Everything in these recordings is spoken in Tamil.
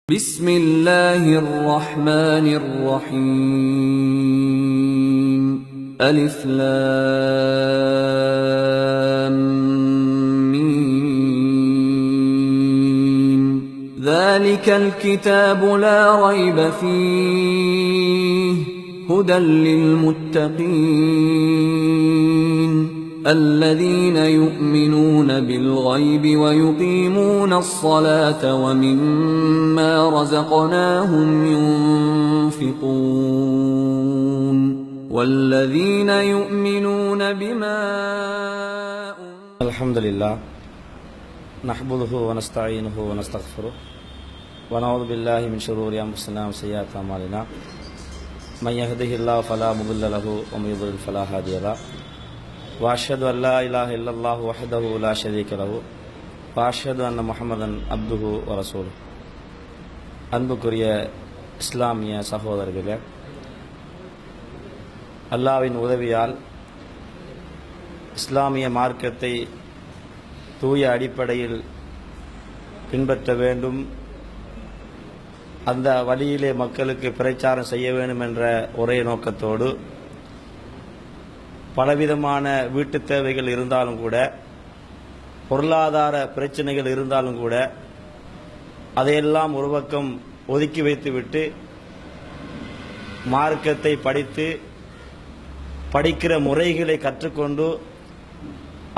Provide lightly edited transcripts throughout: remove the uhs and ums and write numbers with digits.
بسم الله الرحمن الرحيم ألف لام ميم ذلك الكتاب لا ريب فيه هدى للمتقين الذين يؤمنون بالغيب ويقيمون الصلاة ومما رزقناهم ينفقون والذين يؤمنون بما الحمد لله نحمده ونستعينه ونستغفره ونعوذ بالله من شرور أنفسنا وسيئات أعمالنا من يهده الله فلا مضل له ومن يضلل فلا هادي له وأشهد أن لا إله إلا الله وحده لا شريك له وأشهد أن محمدا عبده ورسوله அன்புக்குரிய இஸ்லாமிய சகோதரர்களே, அல்லாஹ்வின் உதவியால் இஸ்லாமிய மார்க்கத்தை தூய அடிப்படையில் பின்பற்ற வேண்டும், அந்த வழியிலே மக்களுக்கு பிரச்சாரம் செய்ய வேண்டும் என்ற ஒரே நோக்கத்தோடு பலவிதமான வீட்டு தேவைகள் இருந்தாலும் கூட, பொருளாதார பிரச்சனைகள் இருந்தாலும் கூட, அதையெல்லாம் ஒரு பக்கம் ஒதுக்கி வைத்துவிட்டு மார்க்கத்தை படிக்கிற முறைகளை கற்றுக்கொண்டு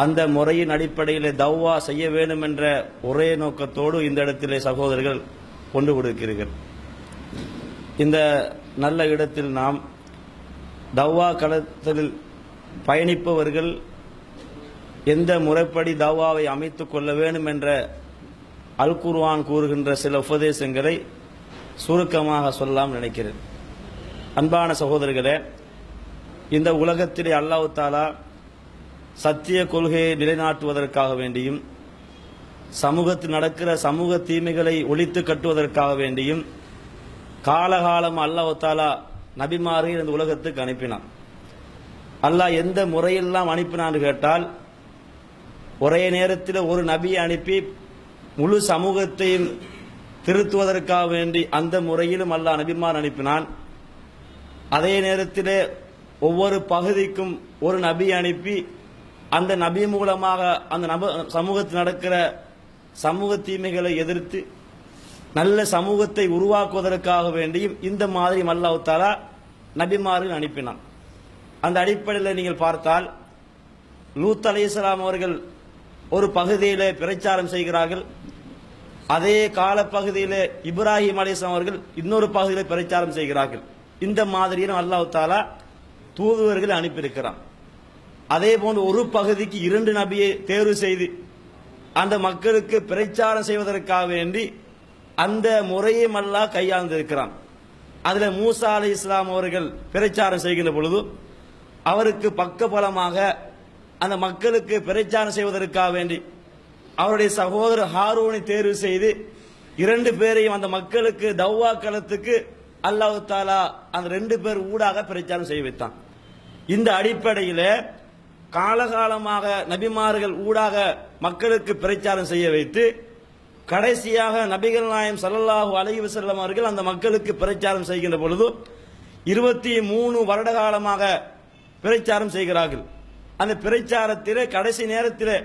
அந்த முறையின் அடிப்படையில் தவ்வா செய்ய வேண்டும் என்ற ஒரே நோக்கத்தோடு இந்த இடத்திலே சகோதரர்கள் கொண்டு கொடுக்கிறீர்கள். இந்த நல்ல இடத்தில் நாம் தவ்வா களத்தில் பயணிப்பவர்கள் எந்த முறைப்படி தவாவை அமைத்துக் கொள்ள வேண்டும் என்ற அல் குர்ஆன் கூறுகின்ற சில உபதேசங்களை சுருக்கமாக சொல்லலாம் நினைக்கிறேன். அன்பான சகோதரர்களே, இந்த உலகத்திலே அல்லாஹ் தஆலா சத்திய கொள்கையை நிலைநாட்டுவதற்காக வேண்டியும், சமூகத்தில் நடக்கிற சமூக தீமைகளை ஒழித்து கட்டுவதற்காக வேண்டியும் காலகாலம் அல்லாஹ் தஆலா நபிமாரை இந்த உலகத்துக்கு அனுப்பினான். அல்லாஹ் எந்த முறையெல்லாம் அனுப்பினான்னு கேட்டால், ஒரே நேரத்தில் ஒரு நபியை அனுப்பி முழு சமூகத்தையும் திருத்துவதற்காக வேண்டி அந்த முறையிலும் அல்லாஹ் நபிமார் அனுப்பினான். அதே நேரத்தில் ஒவ்வொரு பகுதிக்கும் ஒரு நபி அனுப்பி அந்த நபி மூலமாக அந்த சமூகத்தில் நடக்கிற சமூக தீமைகளை எதிர்த்து நல்ல சமூகத்தை உருவாக்குவதற்காக வேண்டியும் இந்த மாதிரி அல்லாஹ் தஆலா நபிமார்கள் அனுப்பினான். அந்த அடிப்படையில் நீங்கள் பார்த்தால், லூத் அலைஹிஸ்ஸலாம் அவர்கள் ஒரு பகுதியிலே பிரச்சாரம் செய்கிறார்கள். அதே காலப்பகுதியிலே இப்ராஹிம் அலைஹிஸ்ஸலாம் அவர்கள் இன்னொரு பகுதியிலே பிரச்சாரம் செய்கிறார்கள். இந்த மாதிரியும் அல்லாஹ் தஆலா தூதுவர்களை அனுப்பியிருக்கிறான். அதே போன்று ஒரு பகுதிக்கு 2 நபியை தேர்வு செய்து அந்த மக்களுக்கு பிரச்சாரம் செய்வதற்காக வேண்டி அந்த முறையை அல்லாஹ் கையாண்டிருக்கிறான். அதில் மூசா அலைஹிஸ்ஸலாம் அவர்கள் பிரச்சாரம் செய்கின்ற பொழுது அவருக்கு பக்கபலமாக அந்த மக்களுக்கு பிரச்சாரம் செய்வதற்காக வேண்டி அவருடைய சகோதரர் ஹாரூனை தேர்வு செய்து 2 பேரையும் அந்த மக்களுக்கு தவ்வா களத்துக்கு அல்லாஹ் தஆலா அந்த 2 பேர் ஊடாக பிரச்சாரம் செய்ய வைத்தான். இந்த அடிப்படையில் காலகாலமாக நபிமார்கள் ஊடாக மக்களுக்கு பிரச்சாரம் செய்ய வைத்து கடைசியாக நபிகள் நாயகம் ஸல்லல்லாஹு அலைஹி வஸல்லம் அவர்கள் அந்த மக்களுக்கு பிரச்சாரம் செய்கின்ற பொழுது 23 வருட காலமாக பிரச்சாரம் செய்கிறார்கள். அந்த பிரச்சாரத்திலே கடைசி நேரத்தில்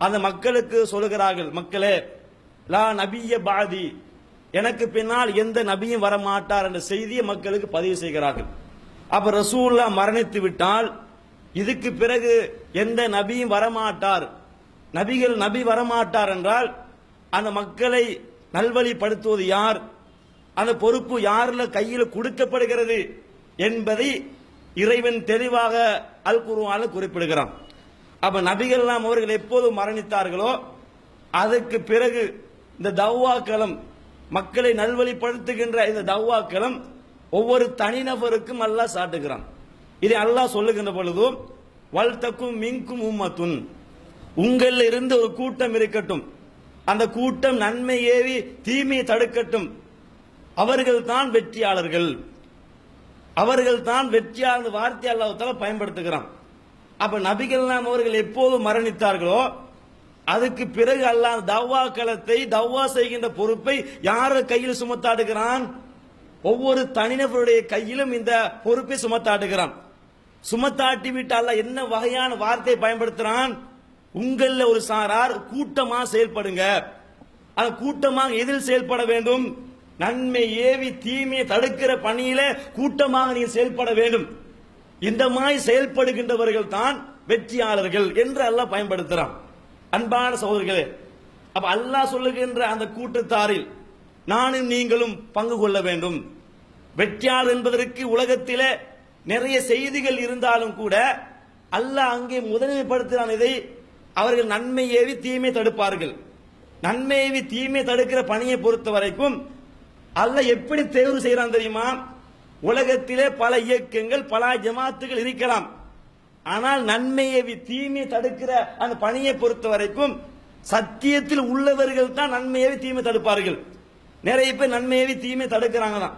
அந்த மக்களுக்கு சொல்லுகிறார்கள், மக்களே, லா நபிய பாதி, எனக்கு பின்னால் எந்த நபியும் வர மாட்டார் என்ற செய்தியை மக்களுக்கு பதிவு செய்கிறார்கள். அப்ப ரசூலுல்லாஹ் மரணித்து விட்டால் இதுக்கு பிறகு எந்த நபியும் வரமாட்டார், நபி வரமாட்டார் என்றால் அந்த மக்களை நல்வழிப்படுத்துவது யார், அந்த பொறுப்பு யாருல கையில் கொடுக்கப்படுகிறது என்பதை இறைவன் தெளிவாக அல் குர்ஆனில் குறிப்பிடுகிறான். அப்ப நபிகள் நாம் அவர்கள் எப்போது மரணித்தார்களோ அதற்கு பிறகு இந்த தவ்வாக்களம், மக்களை நல்வழிப்படுத்துகின்ற இந்த தவ்வாக்களம் ஒவ்வொரு தனிநபருக்கும் அல்லாஹ் சாட்டுகிறான். இதை அல்லாஹ் சொல்லுகின்ற பொழுது, வல் தக்கும் மின்கும் உம்மத்துன், உங்களில் இருந்து ஒரு கூட்டம் இருக்கட்டும், அந்த கூட்டம் நன்மை ஏவி தீமையை தடுக்கட்டும், அவர்கள் தான் வெற்றியாளர்கள், அவர்கள் தான் வெற்றியாளர் வார்த்தை அல்லாஹ் தஆலா பயன்படுத்துகிறான். அப்ப நபிகள் நாம் அவர்கள் எப்போது மரணித்தார்களோ அதுக்கு பிறகு அல்லாஹ் தவ்வா களத்தை தவ்வா செய்கின்ற பொறுப்பை யார கையில் சுமத்தாடுகிறான்? ஒவ்வொரு தனிநபருடைய கையிலும் இந்த பொறுப்பை சுமத்தாடுகிறான். சுமத்தாட்டி விட்டு அல்லாஹ் என்ன வகையான வார்த்தை பயன்படுத்துறான்? உங்கள ஒரு சாரார் கூட்டமா செயல்படுங்க. அந்த கூட்டமாக எதில் செயல்பட வேண்டும்? நன்மை ஏவி தீமையை தடுக்கிற பணியில கூட்டமாக நீங்க செயல்பட வேண்டும். இந்த மாதிரி செயல்படுகின்றவர்கள் தான் வெற்றியாளர்கள் என்று அல்லாஹ் பயன்படுத்துறான். அன்பான சகோதரர்களே, அப்ப அல்லாஹ் சொல்லுகின்ற அந்த கூட்டத்தாரில் நானும் நீங்களும் பங்கு கொள்ள வேண்டும். வெற்றியாளர் என்பதற்கு உலகத்திலே நிறைய செய்திகள் இருந்தாலும் கூட அல்லாஹ் அங்கே முதன்மைப்படுத்துகிறான். இதை அவர்கள் நன்மை ஏவி தீமை தடுப்பார்கள். நன்மை ஏவி தீமை தடுக்கிற பணியை பொறுத்த வரைக்கும் அல்லாஹ் எப்படி தேர்வு செய்யறான் தெரியுமா? உலகத்திலே பல இயக்கங்கள் பல ஜமாத்துகள் இருக்கலாம். ஆனால் நன்மை ஏவி தீமை தடுக்கிற அந்த பணியை பொறுத்த வரைக்கும் சத்தியத்தில் உள்ளவர்கள் தான் நன்மை ஏவி தீமை தடுப்பார்கள். நிறைய பேர் நன்மை ஏவி தீமை தடுக்கிறாங்க தான்.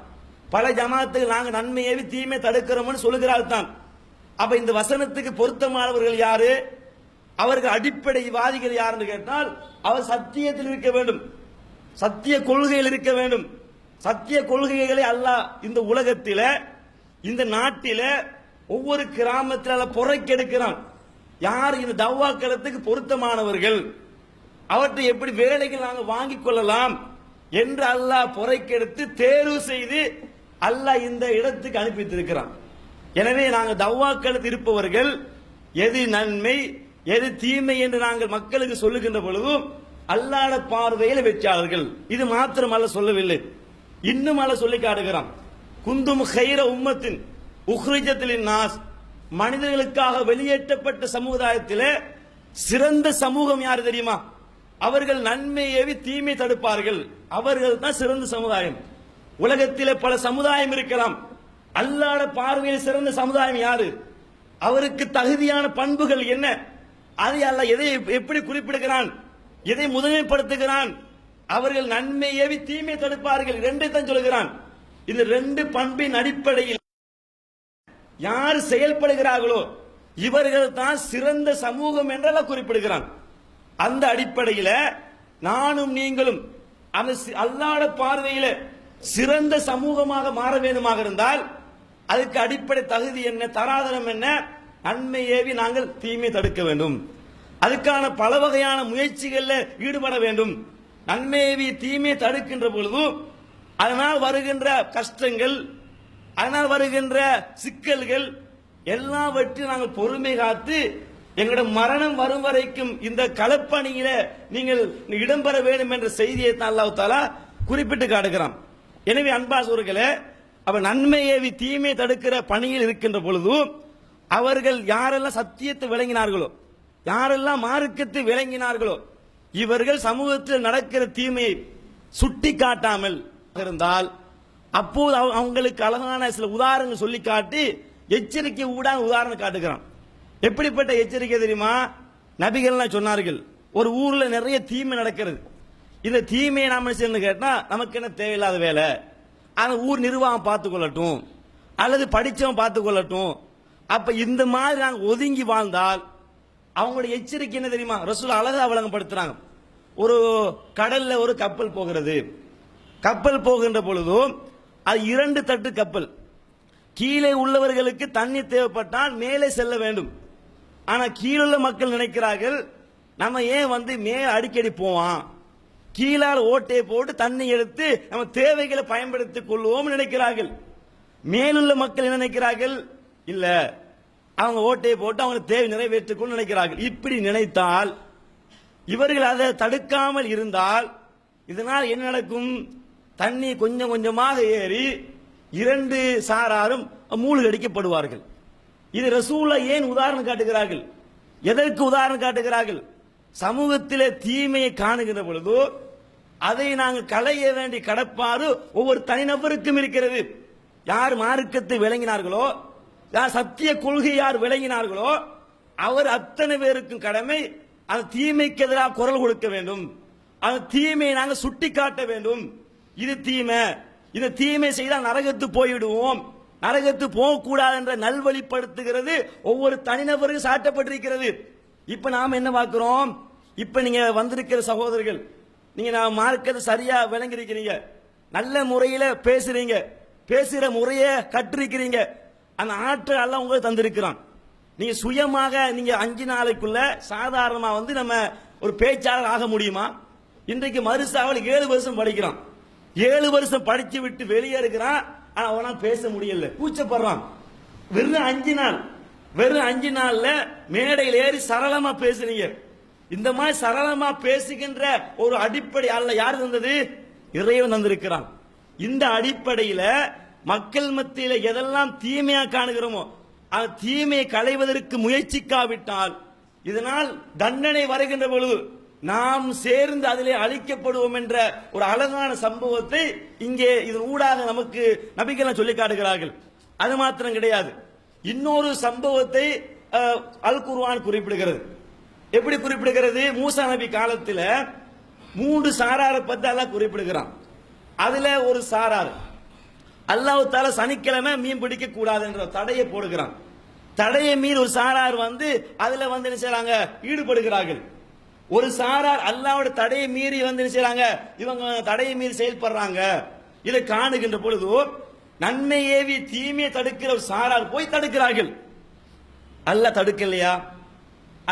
பல ஜமாத்துகள் நாங்க நன்மை ஏவி தீமை தடுக்கிறோம்னு சொல்லுகிறார்கள் தான். அப்ப இந்த வசனத்துக்கு பொருத்தமானவர்கள் யாரு? அவர்கள் அடிப்படை வாதிகள் யாருன்னு கேட்டால் அவர் சத்தியத்தில் இருக்க வேண்டும், சத்திய கொள்கையில் இருக்க வேண்டும். சத்திய கொள்கைகளை அல்லாஹ் இந்த உலகத்தில இந்த நாட்டில ஒவ்வொரு கிராமத்தில் புறக்கெடுக்கிறான். யார் இந்த தவ்வா களத்துக்கு பொருத்தமானவர்கள், அவற்றை எப்படி வேலைகள் நாங்கள் வாங்கிக் கொள்ளலாம் என்று அல்லாஹ் புறக்கெடுத்து தேர்வு செய்து அல்லாஹ் இந்த இடத்துக்கு அனுப்பித்திருக்கிறான். எனவே நாங்கள் தவ்வா களத்தில் இருப்பவர்கள் எது நன்மை எது தீமை என்று நாங்கள் மக்களுக்கு சொல்லுகின்ற பொழுதும் அல்லாஹ்வுடைய பார்வையில் வெற்றியாளர்கள். இது மாத்திரம் அல்ல சொல்லவில்லை, இன்னும் அல்ல சொல்லி காட்டுகிறான். குந்தும் கைர உம்மத்தின் உஹ்ரிஜத்தில் நாஸ், மனிதர்களுக்காக வெளியேற்றப்பட்ட சமுதாயத்திலே சிறந்த சமூகம் யார் தெரியுமா? அவர்கள் நன்மை ஏவி தீமை தடுப்பார்கள். அவர்கள் தான் சிறந்த சமுதாயம். உலகத்திலே பல சமுதாயம் இருக்கலாம். அல்லாஹ்வுடைய பார்வையில் சிறந்த சமுதாயம் யாரு? அவருக்கு தகுதியான பண்புகள் என்ன? அதை அல்லாஹ் எதை எப்படி குறிப்பிடுகிறான், எதை முதன்மைப்படுத்துகிறான்? அவர்கள் நன்மை ஏவி தீமை தடுப்பார்கள். ரெண்டை தான் சொல்கிறான். இந்த ரெண்டு பண்பின் அடிப்படையில் யார் செயல்படுகிறார்களோ இவர்கள் தான் சிறந்த சமூகம் என்றெல்லாம் குறிப்பிடுகிறான். அந்த அடிப்படையில் நானும் நீங்களும் அந்த அல்லாஹ்வுடைய பார்வையில சிறந்த சமூகமாக மாற வேண்டுமாக இருந்தால் அதுக்கு அடிப்படை தகுதி என்ன, தராதரம் என்ன? நன்மை ஏவி நாங்கள் தீமை தடுக்க வேண்டும். அதுக்கான பல வகையான முயற்சிகளில் ஈடுபட வேண்டும். நன்மை ஏவி தீமை தடுக்கின்ற பொழுது அதனால் வருகின்ற கஷ்டங்கள், அதனால் வருகின்ற சிக்கல்கள் எல்லாவற்றையும் நாங்கள் பொறுமை காத்து எங்களுடைய மரணம் வரும் வரைக்கும் இந்த களப்பணியில நீங்கள் இடம்பெற வேண்டும் என்ற செய்தியை தான் அல்லாஹ் தஆலா குறிப்பிட்டு காட்டுகிறான். எனவே அன்பாசூர்களே, அப்ப நன்மை ஏவி தீமை தடுக்கிற பணியில் இருக்கின்ற பொழுது அவர்கள் யாரெல்லாம் சத்தியத்தை விளங்கினார்களோ, யாரெல்லாம் மார்க்கத்தை விளங்கினார்களோ, இவர்கள் சமூகத்தில் நடக்கிற தீமையை சுட்டி காட்டாமல் இருந்தால் அப்போது அவங்களுக்கு அழகான சில உதாரணங்கள் சொல்லி காட்டி எச்சரிக்கை ஊடான உதாரணம் காட்டுகிறான். எப்படிப்பட்ட எச்சரிக்கை தெரியுமா? நபிகள்லாம் சொன்னார்கள், ஒரு ஊர்ல நிறைய தீமை நடக்கிறது. இந்த தீமையை நாம சேர்ந்து கேட்டா நமக்கு என்ன தேவையில்லாத வேலை, அந்த ஊர் நிர்வாகம் பார்த்துக் கொள்ளட்டும் அல்லது படிச்சவன் பார்த்துக் கொள்ளட்டும். அப்ப இந்த மாதிரி நாங்கள் ஒதுங்கி வாழ்ந்தால் அவங்களுடைய எச்சரிக்கை என்ன தெரியுமா? ரசூல் அழகா விளங்கப்படுத்துறாங்க. ஒரு கடல்ல ஒரு கப்பல் போகிறது. கப்பல் போகின்ற பொழுதும் அது 2 தட்டு கப்பல். கீழே உள்ளவர்களுக்கு தண்ணி தேவைப்பட்டால் மேலே செல்ல வேண்டும். ஆனா கீழுள்ள மக்கள் நினைக்கிறார்கள், நம்ம ஏன் மேலே அடிக்கடி போவான், கீழால் ஓட்டையை போட்டு தண்ணி எடுத்து நம்ம தேவைகளை பயன்படுத்திக் கொள்வோம் நினைக்கிறார்கள். மேலுள்ள மக்கள் என்ன நினைக்கிறார்கள்? இல்ல, அவங்க ஓட்டையை போட்டு அவங்க தேவை நிறைவேற்றிக் கொண்டு நினைக்கிறார்கள். இப்படி நினைத்தால், இவர்கள் அதை தடுக்காமல் இருந்தால் இதனால் என்ன நடக்கும்? தண்ணி கொஞ்சம் கொஞ்சமாக ஏறி 2 சாராரும் மூழ்கடிக்கப்படுவார்கள். இது ரசூலுல்லாஹ் ஏன் உதாரணம் காட்டுகிறார்கள்? எதற்கு உதாரணம் காட்டுகிறார்கள்? சமூகத்திலே தீமையை காணுகின்ற பொழுது அதை நாங்கள் களைய வேண்டிய கடப்பாடு ஒவ்வொரு தனிநபருக்கும் இருக்கிறது. யார் மார்க்கத்தை விளங்கினார்களோ, யார் சத்திய கொள்கை யார் விளங்கினார்களோ அவர் அத்தனை பேருக்கும் கடமை அந்த தீமைக்கு எதிராக குரல் கொடுக்க வேண்டும். அந்த தீமையை நாங்கள் சுட்டி காட்ட வேண்டும். இது தீமை, இந்த தீமை செய்தால் நரகத்து போய்விடுவோம், நரகத்து போகக்கூடாது என்ற நல்வழிப்படுத்துகிறது ஒவ்வொரு தனிநபருக்கும் சாட்டப்பட்டிருக்கிறது. இப்ப நாம் என்ன பார்க்கிறோம்? இப்ப நீங்க வந்திருக்கிற சகோதரர்கள், நீங்க நான் மார்க்கத்தை சரியா விளங்கிருக்கிறீங்க, நல்ல முறையில பேசுறீங்க, பேசுற முறைய கற்றிருக்கிறீங்க, அந்த ஆற்றல் எல்லாம் உங்களுக்கு தந்திருக்கிறான். நீங்க சுயமாக நீங்க 5 நாளைக்குள்ள சாதாரணமா வந்து நம்ம ஒரு பேச்சாளர் ஆக முடியுமா? இன்றைக்கு மருசாவல் 7 வருஷம் படிக்கிறான், 7 வருஷம் படிச்சு விட்டு வெளியே இருக்கிறான், ஆனா அவனா பேச முடியல, கூச்சப்படுறான். வெறும் 5 நாள்ல மேடையில் ஏறி சரளமா பேசுறீங்க. இந்த மாதிரி சரளமா பேசுகின்ற ஒரு அடிப்படை அல்ல யார் தந்தது? இறைவன் தந்திருக்கிறான். இந்த அடிப்படையில மக்கள் மத்தியில எதெல்லாம் தீமையா காணுகிறோமோ அந்த தீமையை களைவதற்கு முயற்சிக்காவிட்டால் இதனால் தண்டனை வருகின்ற பொழுது நாம் சேர்ந்து அதிலே அழிக்கப்படுவோம் என்ற ஒரு அழகான சம்பவத்தை இங்கே இதன் ஊடாக நமக்கு நபிகள் சொல்லி காட்டுகிறார்கள். அது மாத்திரம் கிடையாது, இன்னொரு சம்பவத்தை அல் குர்ஆன் குறிப்பிடுகிறது. எப்படி குறிப்பிடுகிறது? மூசா நபி காலத்தில் 3 சாராரை பத்தி அல்லாஹ் குறிப்பிடுகிறான். அதுல ஒரு சாரார் அல்லாஹ் தஆலா சனிக்கிழமை மீன் பிடிக்க கூடாது என்ற தடையை போடுகிறான். தடையை மீறி ஒரு சாரார் வந்து அதுல வந்து என்ன செய்றாங்க? ஈடுபடுகிறார்கள். ஒரு சாரார் அல்லாஹ்வோட தடையை மீறி வந்து என்ன செய்றாங்க? இவங்க தடையை மீறி செயல்படுறாங்க. இதை காணுகின்ற பொழுது நன்மை ஏவி தீமையை தடுக்கிற ஒரு சாரார் போய் தடுக்கிறார்கள். அல்லாஹ் தடுக்கலையா?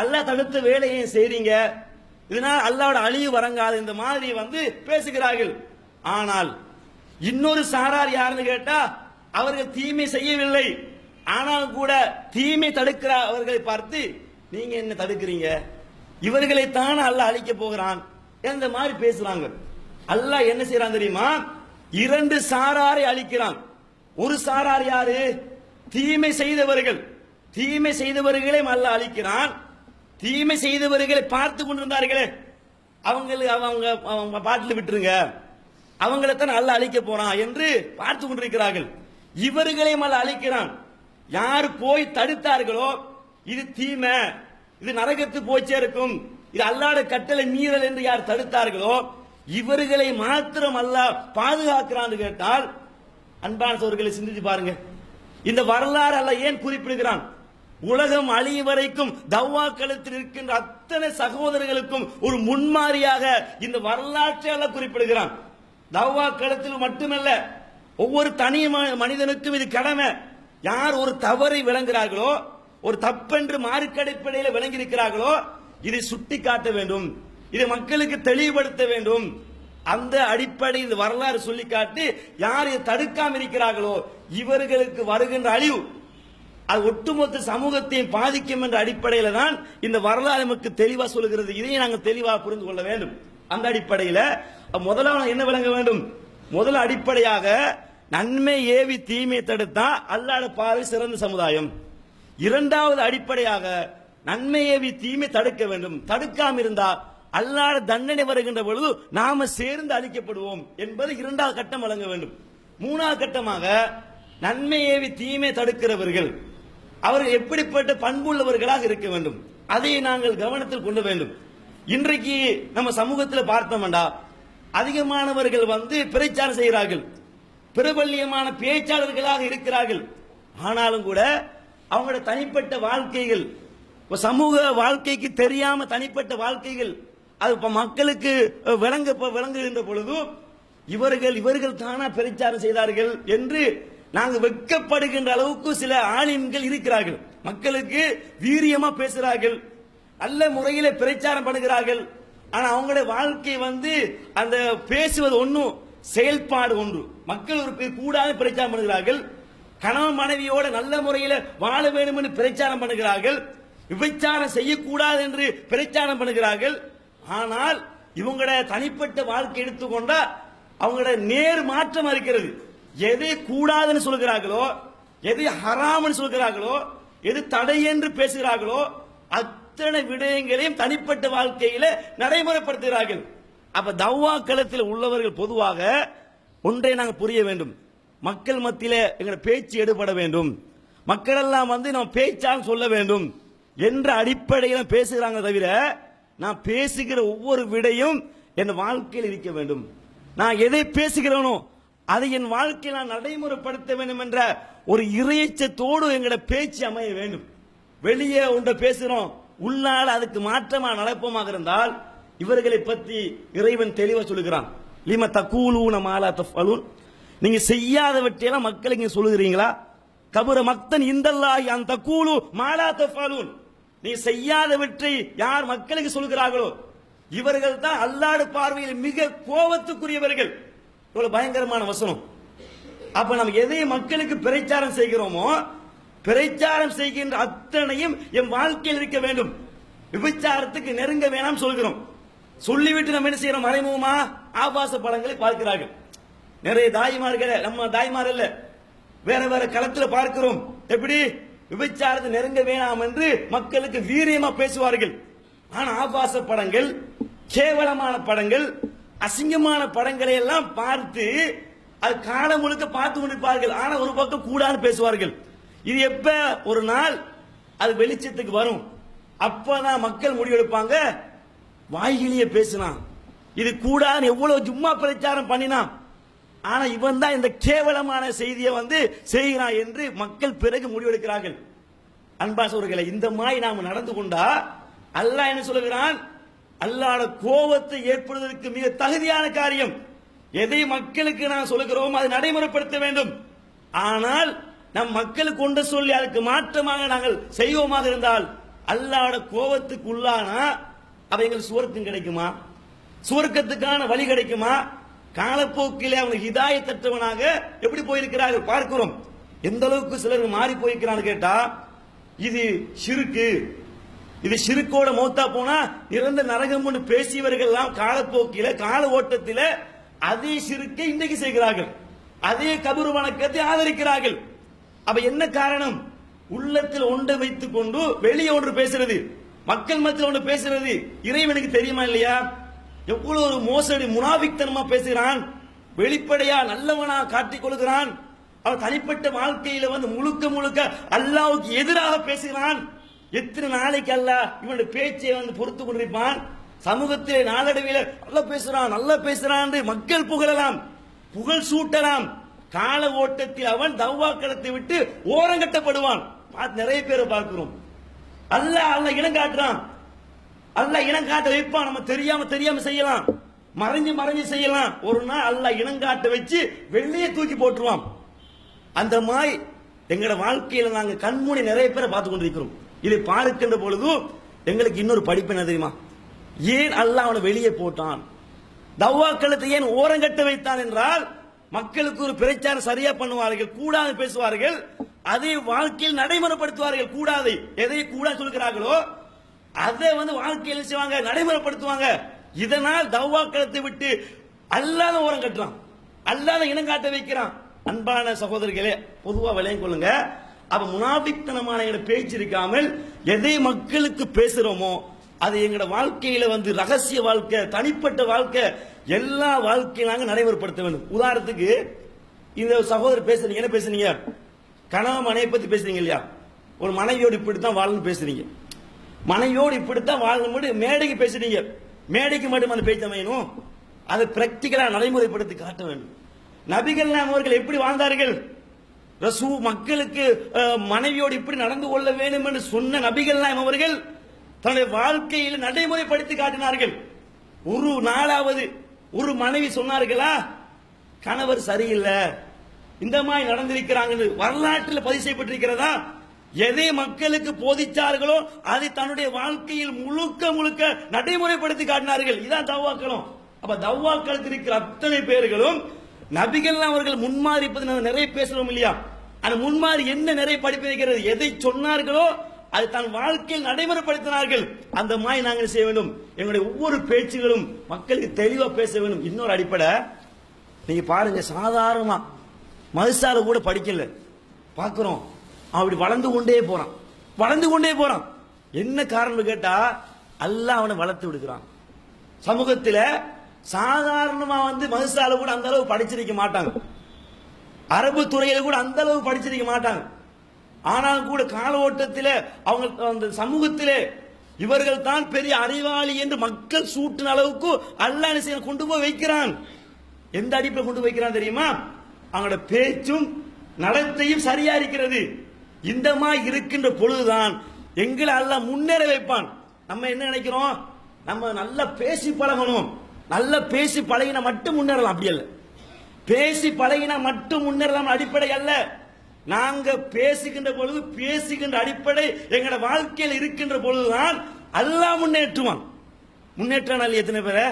அல்லாஹ் தடுத்த வேலையை செய்றீங்க, இதனால் அல்லாஹ்வோட அழிவு வரங்காது இந்த மாதிரி வந்து பேசுகிறார்கள். ஆனால் இன்னொரு சாரார் யாருன்னு கேட்டா அவர்கள் தீமை செய்யவில்லை, ஆனால் கூட தீமை தடுக்கிற அவர்களை பார்த்து நீங்க என்ன தடுக்கிறீங்க, இவர்களை தான் அல்லாஹ் அழிக்க போகிறான் என்ற மாதிரி பேசுறாங்க. அல்லாஹ் என்ன செய்யறான் தெரியுமா? 2 சாராரை அழிக்கிறான். ஒரு சாரார் யாரு? தீமை செய்தவர்கள். தீமை செய்தவர்களை அல்லாஹ் அழிக்கிறான். தீமை செய்தவர்களை பார்த்து கொண்டிருந்தார்களே அவங்க பாட்டில் விட்டுருங்க, அவங்களைத்தான் அல்லாஹ் அழிக்க போறான் என்று பார்த்து கொண்டிருக்கிறார்கள். இவர்களையும் அல்லாஹ் அழிக்கிறான். யார் போய் தடுத்தார்களோ இது தீமை, இது நரகத்து போச்சே இருக்கும், இது அல்லாஹ்வுடைய கட்டளை மீறல் என்று யார் தடுத்தார்களோ இவர்களை மாத்திரம் அல்லாஹ் பாதுகாக்கிறான் கேட்டால் அன்பான சகோதரர்களை சிந்தித்து பாருங்க. இந்த வரலாறு அல்லாஹ் ஏன் குறிப்பிடுகிறான்? உலகம் அழியும் வரைக்கும் தவ்வா களத்தில் இருக்கின்ற அத்தனை சகோதரர்களுக்கும் ஒரு முன்மாதிரியாக இந்த வரலாற்றை அல்லாஹ் குறிப்பிடுகிறான். தவ்வா களத்தில் மட்டுமல்ல, ஒவ்வொரு தனி மனிதனுக்கும் இது கடமை. யார் ஒரு தவறை விளங்குகிறார்களோ, ஒரு தப்பென்று மார்க்கடிப்படையில் விளங்கி இருக்கிறார்களோ இதை சுட்டி காட்ட வேண்டும், இதை மக்களுக்கு தெளிவுபடுத்த வேண்டும். அந்த அடிப்படையில் வரலாறு சொல்லி காட்டி யார் இதை தடுக்காம இருக்கிறார்களோ இவர்களுக்கு வருகின்ற அழிவு அது ஒட்டுமொத்த சமூகத்தையும் பாதிக்கும் என்ற அடிப்படையில் தான் இந்த வரலாறு நமக்கு தெளிவா சொல்லுகிறது. இதையும் நாங்கள் தெளிவாக புரிந்து கொள்ள வேண்டும். அந்த அடிப்படையில் முதலாவது என்ன விளங்க வேண்டும்? முதல் அடிப்படையாக நன்மை ஏவி தீமை தடுத்தா அல்லாஹ்வுடைய பார்வை சிறந்த சமுதாயம். இரண்டாவது அடிப்படையாக நன்மை ஏவி தீமை தடுக்க வேண்டும். தடுக்காம இருந்தா அல்லாஹ்வுடைய தண்டனை வருகின்ற பொழுது நாம சேர்ந்து அழிக்கப்படுவோம் என்பது இரண்டாவது கட்டம் வழங்க வேண்டும். மூணாவது கட்டமாக நன்மை ஏவி தீமை தடுக்கிறவர்கள் அவர்கள் எப்படிப்பட்ட பண்புள்ளவர்களாக இருக்க வேண்டும், அதை நாங்கள் கவனத்தில் கொள்ள வேண்டும். இன்றைக்கு நம்ம சமூகத்தில் பார்த்தோம்டா அதிகமானவர்கள் வந்து பிரச்சாரம் செய்கிறார்கள், பிரபல்யமான பேச்சாளர்களாக இருக்கிறார்கள். ஆனாலும் கூட அவங்களுடைய தனிப்பட்ட வாழ்க்கைகள், சமூக வாழ்க்கைக்கு தெரியாம தனிப்பட்ட வாழ்க்கைகள் அது மக்களுக்கு விளங்குகின்ற பொழுது இவர்கள் தானா பிரச்சாரம் செய்தார்கள் என்று நாங்கள் வெட்கப்படுகின்ற அளவுக்கு சில ஆலிம்கள் இருக்கிறார்கள். மக்களுக்கு வீரியமா பேசுகிறார்கள், நல்ல முறையில பிரச்சாரம் பண்ணுகிறார்கள். ஆனா அவங்களுடைய வாழ்க்கை வந்து அந்த பேசுவது ஒன்றும் செயல்பாடு ஒன்று. மக்கள் ஒரு கூடாத பிரச்சாரம் பண்ணுகிறார்கள், கணவன் மனைவியோட நல்ல முறையில் வாழ வேண்டும் என்று பிரச்சாரம் பண்ணுகிறார்கள், விபச்சாரம் செய்யக்கூடாது என்று பிரச்சாரம் பண்ணுகிறார்கள். ஆனால் இவங்களுடைய தனிப்பட்ட வாழ்க்கை எடுத்துக்கொண்டா அவங்களுடைய நேர் மாற்றம் இருக்கிறது. எது கூடாதுன்னு சொல்கிறார்களோ, எது ஹராம்னு சொல்கிறார்களோ, எது தடை என்று பேசுகிறார்களோ அத்தனை விடயங்களையும் தனிப்பட்ட வாழ்க்கையில நடைமுறைப்படுத்துகிறார்கள். அப்ப தவ்வா களத்தில் உள்ளவர்கள் பொதுவாக ஒன்றை நாங்கள் புரிய வேண்டும், மக்கள் மத்தியில எங்க பேச்சு எடுபட வேண்டும், மக்கள் எல்லாம் வந்து நம்ம பேச்சால் சொல்ல வேண்டும் என்ற அடிப்படையில் பேசுகிறாங்க. தவிர நான் பேசுகிற ஒவ்வொரு விடையும் என் வாழ்க்கையில் இருக்க வேண்டும், நான் எதை பேசுகிறேனோ அதை என் வாழ்க்கையில் நான் நடைமுறைப்படுத்த வேண்டும் என்ற ஒரு இறையச்சத்தோடு எங்களோட பேச்சு அமைய வேண்டும். வெளியே ஒன்றை பேசுறோம், உள்ளால அதுக்கு மாற்றமா நடப்போமாக இருந்தால் இவர்களை பற்றி இறைவன் தெளிவா சொல்லுகிறான். லிம தகூலூன மாலா தஃஅலூன், நீங்க செய்யாதவற்றையெல்லாம் மக்களுக்கு நீங்க சொல்லுகிறீங்களா? கபுர மக்தன் இந்தல்லாஹி அன் தகூலு மாலா தஃஅலூன், நீ செய்யாதவற்றை யார் மக்களுக்கு சொல்கிறார்களோ இவர்கள் தான் அல்லாஹ்வுடைய பார்வையில் மிக கோபத்துக்குரியவர்கள். இவ்வளவு பயங்கரமான வசனம். அப்ப நம்ம எதை மக்களுக்கு பிரச்சாரம் செய்கிறோமோ பிரச்சாரம் செய்கின்ற அத்தனையும் என் வாழ்க்கையில் இருக்க வேண்டும். விபச்சாரத்துக்கு நெருங்க வேணாம் சொல்கிறோம். சொல்லிவிட்டு நம்ம என்ன செய்யறோம்? மறைமுகமா ஆபாச படங்களை பார்க்கிறார்கள். நிறைய தாய்மார்களை, நம்ம தாய்மார் இல்ல, வேற வேற களத்துல பார்க்கிறோம். எப்படி விபச்சாரத்தை நெருங்க வேணாம் என்று மக்களுக்கு வீரியமா பேசுவார்கள். ஆனா ஆபாச படங்கள், கேவலமான படங்கள், அசிங்கமான படங்களை எல்லாம் பார்த்து அது காலம் முழுக்க பார்த்து கொண்டிருப்பார்கள். ஆனா ஒரு பக்கம் கூடான்னு பேசுவார்கள். இது எப்ப ஒரு நாள் அது வெளிச்சத்துக்கு வரும், அப்பதான் மக்கள் முடிவெடுப்பாங்க. வாய்கிலேயே பேசினான், இது கூடாது எவ்வளவு ஜும்மா பிரச்சாரம் பண்ணினான், ஆனா இவன் தான் இந்த கேவலமான செய்தியை செய்கிறான் என்று மக்கள் பிறகு முடிவெடுக்கிறார்கள். அன்பாசவர்களை, இந்த மாதிரி நாம் நடந்து கொண்டா அல்லாஹ் என்ன சொல்லுகிறான்? அல்லாஹ்வுடைய கோபத்தை ஏற்படுவதற்கு மிக தகுதியான காரியம். எதை மக்களுக்கு நான் சொல்லுகிறோம் அதை நடைமுறைப்படுத்த வேண்டும். ஆனால் நம் மக்களுக்கு கொண்டு சொல்லி அதுக்கு மாற்றமாக நாங்கள் செய்வோமாக இருந்தால் அல்லாஹ்வுடைய கோபத்துக்கு உள்ளானா அவைகள் சுவர்க்கம் கிடைக்குமா? சுவர்க்கத்துக்கான வழி கிடைக்குமா? காலப்போக்கிலே அவனுக்கு ஹிதாயத்தற்றவனாக எப்படி போயிருக்கிறார்கள் பார்க்கிறோம். எந்த அளவுக்கு சிலர் மாறி போயிருக்கிறான்னு கேட்டா, இது ஷிருக்கு, இது ஷிருக்கோட மௌத்தா போனா இறந்த நரகம் பேசியவர்கள் எல்லாம் காலப்போக்கில கால ஓட்டத்தில் அதே ஷிருக்கை இன்றைக்கு செய்கிறார்கள். அதே கபர் வணக்கத்தை ஆதரிக்கிறார்கள். அப்ப என்ன காரணம்? உள்ளத்தில் ஒன்றை வைத்துக் கொண்டு வெளியே ஒன்று பேசுறது, மக்கள் மத்தியில் ஒன்று பேசுறது இறைவனுக்கு தெரியுமா இல்லையா? எவ்வளவு ஒரு மோசடி முனாபிக்தனமா பேசுகிறான், வெளிப்படையா நல்லவனா காட்டிக் கொள்கிறான். அவன் தனிப்பட்ட வாழ்க்கையில முழுக்க முழுக்க அல்லாஹ்வுக்கு எதிராக பேசுகிறான். எத்தனை நாளைக்கு அல்லாஹ் இவனுடைய பேச்சை பொறுத்து கொண்டிருப்பான்? சமூகத்திலே நாளடைவில் நல்லா பேசுறான் மக்கள் புகழலாம், புகழ் சூட்டலாம். கால ஓட்டத்தில் அவன் தவ்வாக்களத்தை விட்டு ஓரங்கட்டப்படுவான். நிறைய பேரை பார்க்கிறோம். அல்லாஹ் இனம் காட்டுறான், அல்லாஹ் இனம் காட்ட வைப்பான். நம்ம தெரியாம செய்யலாம், மறைஞ்சு செய்யலாம். ஒரு நாள் அல்லாஹ் இனம் காட்ட வச்சு வெள்ளையே தூக்கி போட்டுருவான். அந்த மாதிரி எங்களோட வாழ்க்கையில நாங்க கண்மூடி நிறைய பேரை பார்த்து கொண்டிருக்கிறோம். இதை பார்க்கின்ற பொழுது எங்களுக்கு இன்னொரு படிப்பு என்ன தெரியுமா? ஏன் அல்லாஹ் அவனை வெளியே போட்டான், தவ்வாக்களத்தை ஏன் ஓரங்கட்ட வைத்தான் என்றால், மக்களுக்கு ஒரு பிரச்சாரம் சரியா பண்ணுவார்கள், கூடாது பேசுவார்கள், அதை வாழ்க்கையில் நடைமுறைப்படுத்துவார்கள். கூடாது எதை கூடாது சொல்கிறார்களோ அதை வாழ்க்கையில் செய்வாங்க, நடைமுறைப்படுத்துவாங்க. இதனால் தவ்வாக்களத்தை விட்டு அல்லாத ஓரம் கட்டுறான், அல்லாத இனம் காட்ட வைக்கிறான். அன்பான சகோதரர்களே, பொதுவா விளையும் கொள்ளுங்க. அப்ப முனாபிக்தனமான பேச்சு இருக்காமல் எதை மக்களுக்கு பேசுறோமோ அது எங்களோட வாழ்க்கையில ரகசிய வாழ்க்கை, தனிப்பட்ட வாழ்க்கை, எல்லா வாழ்க்கையும் நாங்க நடைமுறைப்படுத்த வேண்டும். உதாரணத்துக்கு இந்த சகோதரர் பேசுறீங்க, என்ன பேசுறீங்க? கணவன் மனைவியை பத்தி பேசுறீங்க இல்லையா? ஒரு மனைவியோடு இப்படித்தான் வாழணும் பேசுறீங்க, மனைவியோடு இப்படித்தான் வாழணும் மேடைக்கு பேசுறீங்க. மேடைக்கு மட்டும் அந்த பேச்சு அமையணும், அதை பிராக்டிகலா நடைமுறைப்படுத்தி காட்ட வேண்டும். நபிகள் அவர்கள் எப்படி வாழ்ந்தார்கள்? மக்களுக்கு மனைவியோடு இப்படி நடந்து கொள்ள வேண்டும் என்று சொன்ன நபிகள் அவர்கள் தன்னுடைய வாழ்க்கையில் நடைமுறைப்படுத்தி காட்டினார்கள். ஒரு நாளாவது ஒரு மனைவி சொன்னார்களா கணவர் சரியில்லை, இந்த மாதிரி நடந்திருக்கிறாங்க வரலாற்றில் பதிவு செய்யப்பட்டிருக்கிறதா? எதை மக்களுக்கு போதிச்சார்களோ அதை தன்னுடைய வாழ்க்கையில் முழுக்க முழுக்க நடைமுறைப்படுத்தி காட்டினார்கள். இதான் தவ்வாக்களம். அப்ப தவ்வாக்களத்தில் இருக்கிற அத்தனை பேர்களும் நபிகள் அவர்கள் முன்மாறி நிறைய பேசுறோம் இல்லையா? அந்த முன்மாறி என்ன நிறைய படிப்பு வைக்கிறது? எதை சொன்னார்களோ அது தன் வாழ்க்கையில் நடைமுறைப்படுத்தினார்கள். அந்த மாதிரி நாங்கள் செய்ய வேண்டும். எங்களுடைய ஒவ்வொரு பேச்சுகளும் மக்களுக்கு தெளிவா பேச வேண்டும். இன்னொரு அடிப்படை நீங்க பாருங்க, சாதாரணமா மதுசால கூட படிக்கல பாக்குறோம், அப்படி வளர்ந்து கொண்டே போறான். என்ன காரணம் கேட்டா அல்லாஹ் அவனை வளர்த்து விடுகிறான். சமூகத்தில் சாதாரணமா மதுசால கூட அந்த அளவு படிச்சிருக்க மாட்டாங்க, அரபு துறையில கூட அந்த அளவு படிச்சிருக்க மாட்டாங்க. ஆனால் கூட கால ஓட்டத்தில் அவங்க அந்த சமூகத்திலே இவர்கள் தான் பெரிய அறிவாளி என்று மக்கள் சூட்டின அளவுக்கு அல்லாஹ் கொண்டு போய் வைக்கிறான். எந்த அடிப்படையில் கொண்டு வைக்கிறான் தெரியுமா? அவங்களோட பேச்சும் நடத்தையும் சரியா இருக்கிறது. இந்த மாதிரி இருக்கின்ற பொழுதுதான் எங்களை அல்லாஹ் முன்னேற வைப்பான். நம்ம என்ன நினைக்கிறோம், நம்ம நல்லா பேசி பழகணும், நல்லா பேசி பழகினா மட்டும் முன்னேறலாம். அப்படி அல்ல. பேசி பழகினா மட்டும் முன்னேறலாம் அடிப்படை அல்ல. நாங்க பேசுகின்ற பொழுது, பேசுகின்ற அடிப்படை எங்களோட வாழ்க்கையில் இருக்கின்ற பொழுதுதான் அல்லாஹ் முன்னேற்றுவான். முன்னேற்ற எத்தனை பேரை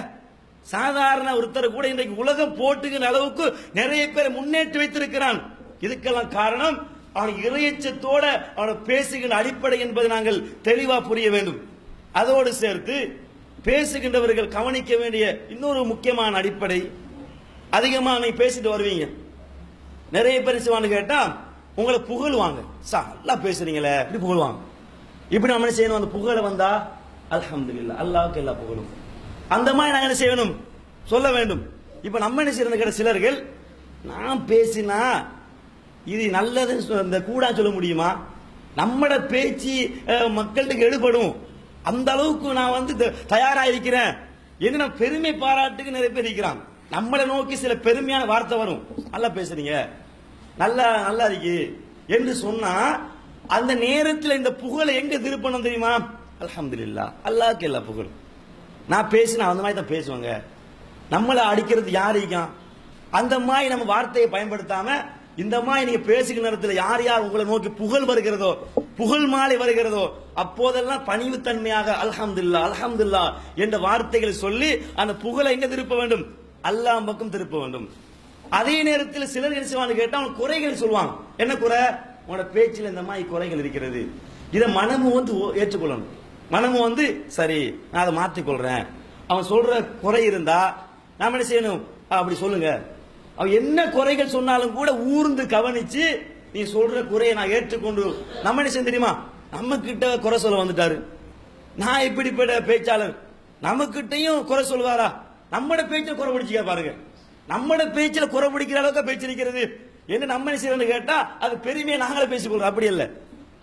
சாதாரண ஒருத்தர் கூட இன்றைக்கு உலகம் போட்டுகின்ற அளவுக்கு நிறைய பேரை முன்னேற்றி வைத்திருக்கிறான். இதுக்கெல்லாம் காரணம் அவன் இறையச்சத்தோட அவனை பேசுகின்ற அடிப்படை என்பதை நாங்கள் தெளிவா புரிய வேண்டும். அதோடு சேர்த்து பேசுகின்றவர்கள் கவனிக்க வேண்டிய இன்னொரு முக்கியமான அடிப்படை, அதிகமா நீ பேசிட்டு வருவீங்க, நிறைய பேர் செய்வான்னு கேட்டா உங்களை புகழ்வாங்க. நல்லா பேசுறீங்களே இப்படி புகழ்வாங்க. இப்படி நம்ம என்ன செய்யணும், அந்த புகழ வந்தா அல்ஹம்துலில்லாஹ் அல்லாஹ்வுக்கு எல்லா புகழும், அந்த மாதிரி நாங்க என்ன செய்யணும் சொல்ல வேண்டும். இப்ப நம்ம என்ன செய்யறது கேட்ட சிலர்கள், நான் பேசினா இது நல்லது இந்த கூட சொல்ல முடியுமா, நம்மட பேச்சு மக்களுக்கு எடுபடும், அந்த அளவுக்கு நான் வந்து தயாரா இருக்கிறேன் என்ன பெருமை பாராட்டுக்கு நிறைய பேர் இருக்கிறான். நம்மளை நோக்கி சில பெருமையான வார்த்தை வரும், நல்லா பேசுறீங்க, நல்லா நல்லா இருக்கு என்று சொன்னா அந்த நேரத்தில் இந்த புகழை எங்க திருப்பணும் தெரியுமா, அல்ஹம்துலில்லாஹ் அல்லாஹ்க்கு எல்லா புகழும். நான் பேசினா அந்த மாதிரி தான் பேசுவாங்க, நம்மளை அடிக்கிறது யார் இருக்கான், அந்த மாதிரி நம்ம வார்த்தையை பயன்படுத்தாம இந்த மாதிரி நீங்க பேசுகிற நேரத்தில் யார் யார் உங்களை நோக்கி புகழ் வருகிறதோ, புகழ் மாலை வருகிறதோ, அப்போதெல்லாம் பணிவுத்தன்மையாக அல்ஹம்துலில்லாஹ் அல்ஹம்துலில்லாஹ் என்ற வார்த்தைகளை சொல்லி அந்த புகழை எங்க திருப்ப வேண்டும், அல்லாஹ் பக்கம் திருப்ப வேண்டும். அதே நேரத்தில் சிலர் என்ன செய்வான்னு கேட்டா அவங்க குறைகள் சொல்லுவாங்க. என்ன குறை, உங்களோட பேச்சில் இந்த மாதிரி குறைகள் இருக்கிறது, இதை மனமும் வந்து ஏற்றுக்கொள்ளணும். மனமும் வந்து சரி நான் அதை மாற்றிக்கொள்றேன். அவன் சொல்ற குறை இருந்தா நாம என்ன செய்யணும், அப்படி சொல்லுங்க. அவன் என்ன குறைகள் சொன்னாலும் கூட ஊர்ந்து கவனிச்சு நீ சொல்ற குறையை நான் ஏற்றுக்கொண்டு நம்ம என்ன செய்ய தெரியுமா, நம்ம கிட்ட குறை சொல்ல வந்துட்டாரு, நான் இப்படிப்பட்ட பேச்சாளர், நம்ம கிட்டையும் குறை சொல்வாரா, நம்மட பேச்சை குறை பிடிச்சிக்க பாருங்க, நம்மட பேச்சில குறை பிடிக்கிற அளவுக்கு பேச்சு இருக்கிறது என்ன நம்ம என்ன செய்யணும்னு கேட்டா அது பெருமையை நாங்களே பேசிக்கொள்றோம். அப்படி இல்லை,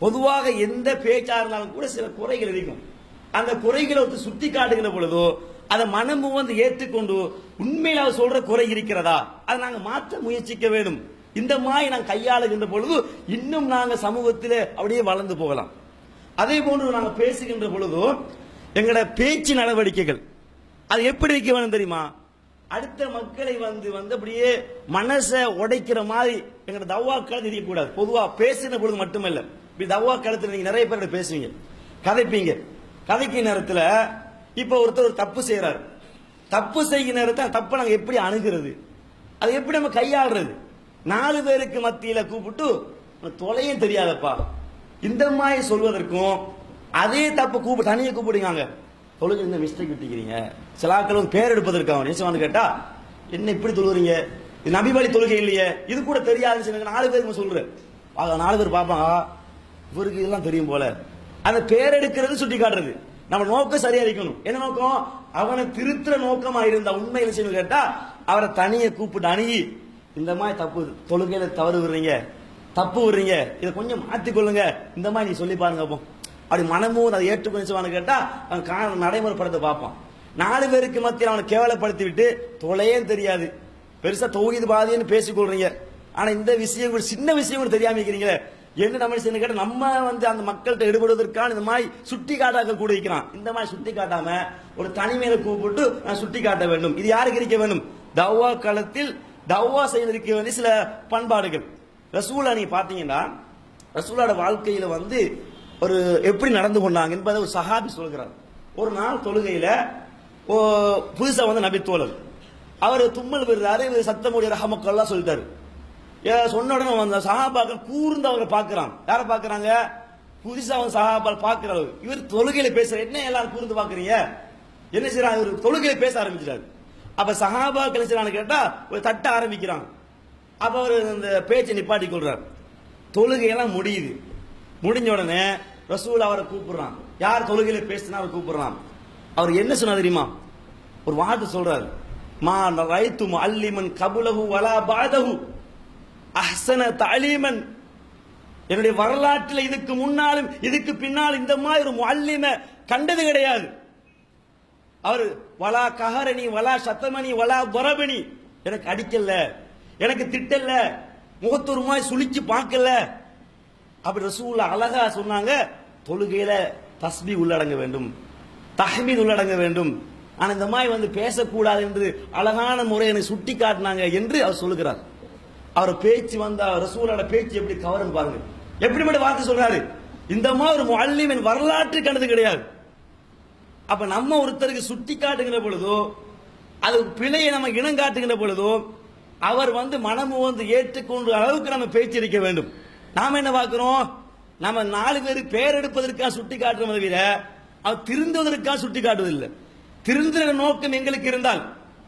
பொதுவாக எந்த பேச்சா இருந்தாலும் கூட சில குறைகள் இருக்கும். அந்த குறைகளை சுட்டி காட்டுகிற பொழுதோ அதை மனமும் வந்து ஏற்றுக்கொண்டு உண்மையில அவர் சொல்ற குறை இருக்கிறதா அதை நாங்க மாற்ற முயற்சிக்க வேண்டும். இந்த மாதிரி நாங்கள் கையாளுகின்ற பொழுது இன்னும் நாங்க சமூகத்திலே அப்படியே வளர்ந்து போகலாம். அதே போன்று நாங்க பேசுகின்ற பொழுதோ எங்களோட பேச்சு நடவடிக்கைகள் அது எப்படி இருக்க வேணும் தெரியுமா, அடுத்த மக்களை வந்து வந்து அப்படியே மனசை உடைக்கிற மாதிரி எங்களோட தவ்வா களத்தில் இருக்கக்கூடாது. பொதுவா பேசின பொழுது மட்டுமல்ல, இப்படி தவ்வா களத்தில் நீங்க நிறைய பேர் பேசுவீங்க, கதைப்பீங்க. கதைக்கு நேரத்தில் இப்ப ஒருத்தர் ஒரு தப்பு செய்யறாரு, தப்பு செய்கிற நேரத்தில் தப்பை நாங்க எப்படி அணுகிறது, அதை எப்படி நம்ம கையாளுறது, 4 பேருக்கு மத்தியில கூப்பிட்டு தொலையும் தெரியாதப்பா இந்த மாதிரி சொல்வதற்கும் அதே தப்பு கூப்பிட்டு தனியை கூப்பிடுங்க, தொழுகை இந்த மிஸ்டேக் விட்டுக்கிறீங்க. சில ஆட்கள் வந்து பேர் எடுப்பதற்காக நினைச்சவான்னு கேட்டா என்ன இப்படி தொழுகிறீங்க, இது நபி வழி தொழுகை இல்லையே, இது கூட தெரியாது. 4 பேருக்கு சொல்றேன், 4 பேர் பார்ப்பாங்க, இவருக்கு இதெல்லாம் தெரியும் போல. அந்த பேர் எடுக்கிறது சுட்டி காட்டுறது, நம்ம நோக்கம் சரியா இருக்கணும். என்ன நோக்கம், அவனை திருத்துற நோக்கமா இருந்தா உண்மையில செய்யணும் கேட்டா அவரை தனியை கூப்பிட்டு அணுகி இந்த மாதிரி தப்பு தொழுகையில தவறு விடுறீங்க, தப்பு விடுறீங்க, இதை கொஞ்சம் மாத்திக்கொள்ளுங்க, இந்த மாதிரி நீ சொல்லி பாருங்க. அப்போ அப்படி மனமும் அதை ஏற்றுக்கொண்டு கேட்டா அவன் நடைமுறைப்படுத்த பார்ப்பான். 4 பேருக்கு மத்தியில் அவனை கேவலப்படுத்தி விட்டு தொலையும் தெரியாது, பெருசா தௌஹீத் பாதின்னு பேசிக்கொள்றீங்க, ஆனா இந்த விஷயம் கூட சின்ன விஷயம் கூட தெரியாம இருக்கிறீங்களே என்ன நம்ம செய்யணும் கேட்டா நம்ம வந்து அந்த மக்கள்கிட்ட ஈடுபடுவதற்கான இந்த மாதிரி சுட்டி காட்டாக்க கூட இருக்கிறான். இந்த மாதிரி சுட்டி காட்டாம ஒரு தனிமையில கூப்பிட்டு நான் சுட்டி காட்ட வேண்டும். இது யாருக்கு இருக்க வேண்டும், தவ்வா களத்தில் தவ்வா செய்வதற்கு வேண்டிய சில பண்பாடுகள். ரசூலா நீங்க பாத்தீங்கன்னா ரசூலோட வாழ்க்கையில வந்து ஒரு எப்படி நடந்து கொண்டாங்க என்பதை ஒரு சஹாபி சொல்கிறார். ஒரு நாள் தொழுகையில புதுசா வந்து நபி தோழர் அவர் தும்மல் விடுறாரு, சத்தமுடைய ரஹமக்கெல்லாம் சொல்லிட்டாரு. சொன்ன உடனே வந்த சஹாபாக்கள் கூர்ந்து அவரை பார்க்கிறான். யாரை பார்க்கறாங்க, புதுசா வந்து சஹாபால் பார்க்கிறாரு. இவர் தொழுகையில பேசுற, என்ன எல்லாரும் கூர்ந்து பாக்குறீங்க, என்ன செய்யறாங்க, இவர் தொழுகையில பேச ஆரம்பிச்சிட்டாரு. அப்ப சஹாபாக்கள் என்ன செய்யறான்னு கேட்டா ஒரு தட்ட ஆரம்பிக்கிறான். அப்ப அவர் இந்த பேச்சை நிப்பாட்டி கொள்றார். தொழுகையெல்லாம் முடியுது. முடிஞ்ச உடனே ரசூல் அவரை கூப்பிடுறான். யார் தொழுகையில பேசினா அவர் கூப்பிடுறான். அவர் என்ன சொன்னா தெரியுமா, ஒரு வார்த்தை சொல்றாரு, மா ரைத்து முஅல்லிமன் கபுலஹு வலா பஅதஹு அஹ்ஸன தஅலீமன். என்னுடைய வரலாற்றில் இதுக்கு முன்னாலும் இதுக்கு பின்னால் இந்த மாதிரி ஒரு முஅல்லிம கண்டது கிடையாது. அவர் வலா கஹரனி வலா சத்தமணி வலா பரபனி, எனக்கு அடிக்கல, எனக்கு திட்டல, முகத்தொரு மாதிரி சுழிச்சு பார்க்கல. அப்படி ரசூலுல்லாஹ் அழகா சொன்னாங்க, தொழுகையில தஸ்பீ உள்ளடங்க வேண்டும், தஹ்மீத் உள்ளடங்க வேண்டும். ஆனா இந்த மாதிரி வந்து பேசக்கூடாது என்று அழகான முறையை சுட்டி காட்டினாங்க என்று அவர் சொல்லுகிறார். அவர் பேச்சு வந்த ரசூலோட பேச்சு எப்படி கவரும் பாருங்க, எப்படிப்பட்ட வார்த்தை சொல்றாரு. இந்த மாதிரி ஒரு முஅல்லிமின் வரலாற்று கண்டது கிடையாது. அப்ப நம்ம ஒருத்தருக்கு சுட்டி காட்டுகிற பொழுதோ, அது பிழையை நம்ம இனம் காட்டுகிற பொழுதோ, அவர் வந்து மனமு வந்து ஏற்றுக்கொண்ட அளவுக்கு நம்ம பேச்சரிக்க வேண்டும். நாம என்ன பார்க்கிறோம், நம்ம 4 பேருக்கு பேர் எடுப்பதற்காக சுட்டி காட்டுறோம் தவிர அவர் திருந்துவதற்காக சுட்டி காட்டுவதில்லை. திருந்துற நோக்கம் எங்களுக்கு இருந்தால்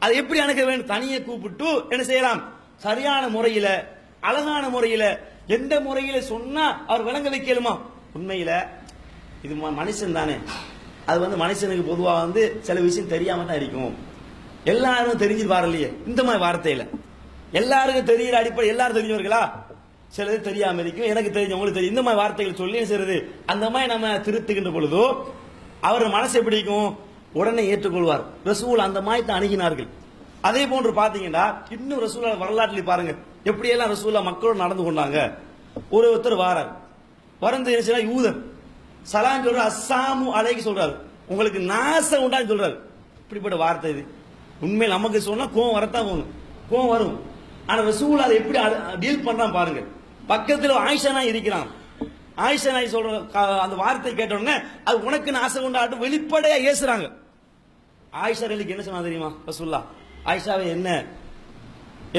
அதை எப்படி அணுக வேண்டும், தனியை கூப்பிட்டு என்ன செய்யலாம், சரியான முறையில அழகான முறையில எந்த முறையில சொன்னா அவர் விளங்க வைக்கலுமா. உண்மையில இது மனுஷன் தானே, அது வந்து மனுஷனுக்கு பொதுவாக வந்து சில விஷயம் தெரியாம தான் இருக்கும். எல்லாரும் தெரிஞ்சிருப்பாரு இல்லையே இந்த மாதிரி வார்த்தையில, எல்லாருக்கும் தெரிகிற அடிப்படை எல்லாரும் தெரிஞ்சவர்களா, சிலது தெரியாம இருக்கும், எனக்கு தெரிஞ்சவங்களுக்கு தெரியும். இந்த மாதிரி வார்த்தைகள் சொல்லி செய்யறது, அந்த மாதிரி நம்ம திருத்துகின்ற பொழுதோ அவர் மனசு எப்படி இருக்கும், உடனே ஏற்றுக்கொள்வார். ரசூல் அந்த மாதிரி தான் அணுகினார்கள். அதே போன்று பாத்தீங்கன்னா இன்னும் ரசூலா வரலாற்றில் பாருங்க எப்படியெல்லாம் ரசூலா மக்களோடு நடந்து கொண்டாங்க. ஒருத்தர் வாரார், வந்து என்ன யூதர் சலாம் சொல்ற, அஸ்ஸாமு அலைக்கு சொல்றாரு, உங்களுக்கு நாசம் உண்டான்னு சொல்றாரு. இப்படிப்பட்ட வார்த்தை இது. உண்மையில் நமக்கு சொன்னா கோவம் வரத்தான் போகணும், கோவம் வரும். ஆனா ரசூல் அதை எப்படி டீல் பண்றான் பாருங்க. பக்கத்தில் ஆயிஷா நாய் இருக்கிறான், ஆயிஷா நாய் சொல்ற அந்த வார்த்தை கேட்ட உடனே அது உனக்கு நாசம் உண்டாட்டும் வெளிப்படையா ஏசுறாங்க. ஆயிஷா அலிக்கு என்ன சொன்னா தெரியுமா ரசூல்லா, ஆயிஷாவை என்ன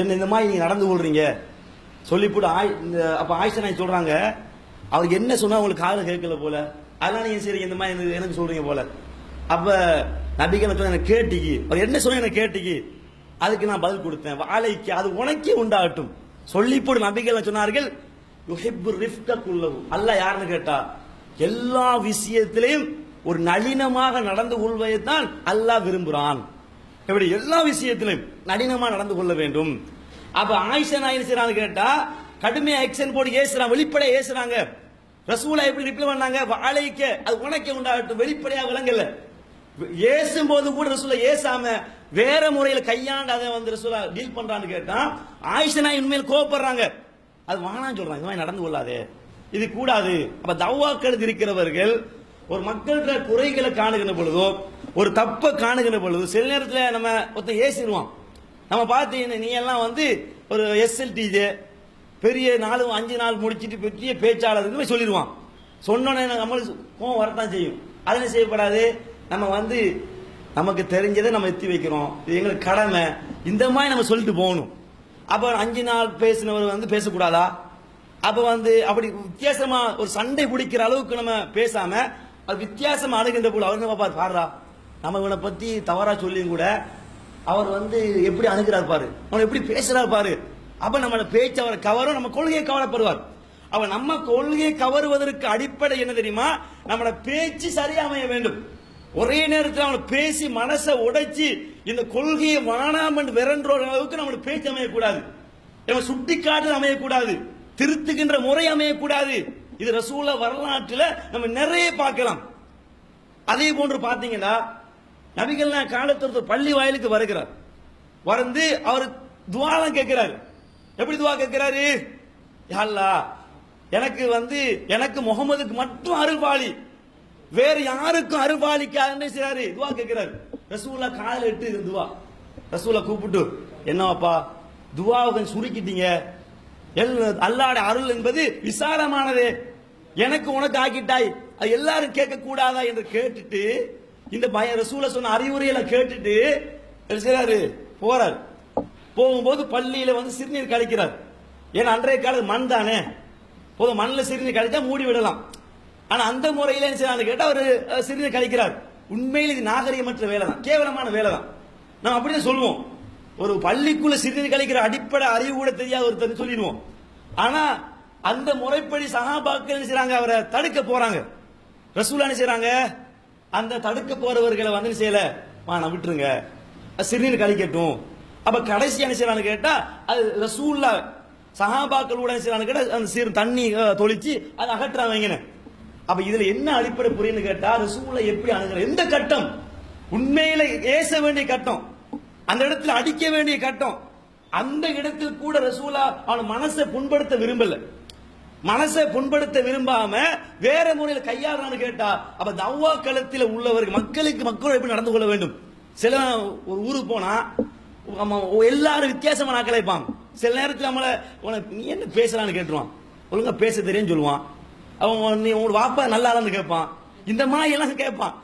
என்ன இந்த மாதிரி நீங்க நடந்து கொள்றீங்க சொல்லிவிட்டு அப்ப ஆயிஷா நாய் சொல்றாங்க, அவருக்கு என்ன சொன்னா உங்களுக்கு காதுல கேட்கல போல, அதெல்லாம் நீங்க சரி இந்த மாதிரி எனக்கு சொல்றீங்க போல. அப்ப நபிகள் எனக்கு கேட்டிக்கு, அவர் என்ன சொன்ன எனக்கு கேட்டிக்கு, அதுக்கு நான் பதில் கொடுத்தேன், வாழைக்கு அது உனக்கே உண்டாகட்டும் சொல்லி போட்டு நபிகள் சொன்னார்கள். யுஹிப்பு ரிஃப்க குல்லஹு, அல்லாஹ் யாருன்னு கேட்டா எல்லா விஷயத்திலையும் ஒரு நளினமாக நடந்து கொள்வதை தான் அல்லாஹ் விரும்புகிறான். எப்படி எல்லா விஷயத்திலும் நளினமா நடந்து கொள்ள வேண்டும். அப்ப ஆயிஷா நாயர் செய்றாங்க கேட்டா கடுமையா ஆக்ஷன் போட்டு ஏசுறாங்க, வெளிப்படையா ஏசுறாங்க. ரசூலா எப்படி ரிப்ளை பண்ணாங்க, வாழைக்க அது உனக்கே உண்டாகட்டும் வெளிப்படையா விளங்கல. ஏசும் போது கூட ரசூலா ஏசாம வேற முறையில கையாண்டு அதை வந்து ரசூலா டீல் பண்றான்னு கேட்டா ஆயிஷா நாயர் உண்மையில் கோவப்படுறாங்க, அது வானான்னு சொல்றாங்க, இந்த மாதிரி நடந்து கொள்ளாதே, இது கூடாது. அப்ப தவ்வாக்கள் இருக்கிறவர்கள் ஒரு மக்கள்கிட்ட குறைகளை காணுகின்ற பொழுதோ ஒரு தப்பை காணுகின்ற பொழுது சில நேரத்தில் நம்ம ஒருத்தன் ஏசிடுவான். நம்ம பார்த்தீங்கன்னா நீ எல்லாம் வந்து ஒரு எஸ்எல்டிஜே பெரிய 4-5 நாள் முடிச்சிட்டு பெரிய பேச்சாளர் சொல்லிடுவான். சொன்னோன்னே நம்மளுக்கு கோவம் வரத்தான் செய்யும். அதெல்லாம் செய்யப்படாது. நம்ம வந்து நமக்கு தெரிஞ்சதை நம்ம எத்தி வைக்கிறோம், இது எங்களுக்கு கடமை, இந்த மாதிரி நம்ம சொல்லிட்டு போகணும். அப்ப 5 நாள் பேசினவர் வந்து பேசக்கூடாதா? அப்ப வந்து அப்படி வித்தியாசமா ஒரு சண்டை பிடிக்கிற அளவுக்கு நம்ம பேசாம அது வித்தியாசமா அணுகின்ற போது அவர் நம்ம பாருடா, நம்ம இவனை பத்தி தவறா சொல்லியும் கூட அவர் வந்து எப்படி அணுகிறார் பாரு, அவன் எப்படி பேசுறார் பாரு. அப்ப நம்ம பேச்சு அவரை கவரும், நம்ம கொள்கையை கவலைப்படுவார். அவ நம்ம கொள்கையை கவருவதற்கு அடிப்படை என்ன தெரியுமா, நம்மளோட பேச்சு சரியா அமைய வேண்டும். ஒரே நேரத்தில் அவனை பேசி மனசை உடைச்சி இந்த கொள்கையை வானாமல் விரன்ற அளவுக்கு நம்மளுக்கு பேச்சு அமையக்கூடாது, நம்ம சுட்டி காட்டு அமையக்கூடாது, திருத்துகின்ற முறை அமையக்கூடாது. இது ரசூலுல்லாஹ் வரலாற்றில் நம்ம நிறைய பார்க்கலாம். அதே போன்று பார்த்தீங்கன்னா நபிகள் காலத்து பள்ளி வாயிலுக்கு வருகிறார், வந்து அவர் துஆலாம் கேட்கிறாரு. எப்படி துஆ கேட்கிறாரு, யா அல்லாஹ் எனக்கு வந்து எனக்கு முகமதுக்கு மட்டும் அருள்பாலி, வேறு யாருக்கும் அருள்பாலிக்காதுன்னு செய்றாரு, துஆ கேட்கிறாரு. ரசூலுல்லாஹ் காலையில இட்டு துஆ, ரசூலுல்லாஹ் கூப்பிட்டு என்னவாப்பா துஆவை சுருக்கிட்டீங்க, அல்லாஹ்வுடைய அருள் என்பது விசாலமானது, எனக்கு உனக்கு ஆக்கிட்டாய், அது எல்லாரும் கேட்க கூடாதா என்று கேட்டுட்டு இந்த ரசூலுல்லாஹ் சொன்ன அறிவுரையில கேட்டுட்டு செய்றாரு, போறார். போகும்போது பள்ளியில வந்து சிறுநீர் கழிக்கிறார். ஏன்னா அன்றைய காலம் மண் தானே, போதும் மண்ணில் சிறுநீர் கழிச்சா மூடி விடலாம். ஆனா அந்த முறையில என்ன செய்யறான்னு கேட்டா அவர் சிறுநீர் கழிக்கிறார். உண்மையில் இது நாகரிகமற்ற வேலை தான், கேவலமான வேலை தான். நம்ம அப்படியே சொல்லுவோம், ஒரு பள்ளிக்குள்ள சிறுநீர் கழிக்கிற அடிப்படை அறிவு கூட தெரியாத ஒருத்தர் சொல்லிடுவோம். ஆனா அந்த முறைப்படி சஹாபாக்கள் என்ன செய்றாங்க, அவரை தடுக்க போறாங்க. ரசூலுல்லாஹ் என்ன செய்றாங்க, அந்த தடுக்க போறவர்களை வந்து செய்யல, நான் விட்டுருங்க சிறுநீர் கழிக்கட்டும். அப்ப கடைசி என்ன செய்யறான்னு கேட்டா அது ரசூலுல்லாஹ் சஹாபாக்கள் கூட என்ன செய்யறான்னு கேட்டா அந்த சிறு தண்ணி தொளிச்சு அதை அகற்றாங்க. அப்ப இதுல என்ன அடிப்படை புரியுன்னு கேட்டா ரசூலுல்லாஹ் எப்படி அணுகிற எந்த கட்டம் உண்மையில ஏச வேண்டிய கட்டம், அந்த இடத்துல அடிக்க வேண்டிய கட்டம், அந்த இடத்தில் கூட ரசூலுல்லாஹ் அவன் மனசை புண்படுத்த விரும்பல. மனசை புண்படுத்த விரும்பாம வேற முறையில் கையாளுறான்னு கேட்டா, அப்ப தவ்வா களத்தில் உள்ளவர்கள் மக்கள் எப்படி நடந்து கொள்ள வேண்டும்? சில ஒரு ஊருக்கு போனா எல்லாரும் வித்தியாசமான ஆட்களை இருப்பாங்க. சில நேரத்தில் நம்மளை நீ என்ன பேசலான்னு கேட்டுருவான், ஒழுங்கா பேச தெரியும் சொல்லுவான். அவன் நீ உங்க வாப்பா நல்லா இல்லைன்னு கேட்பான். இந்த மாதிரி எல்லாம் கேட்பான்.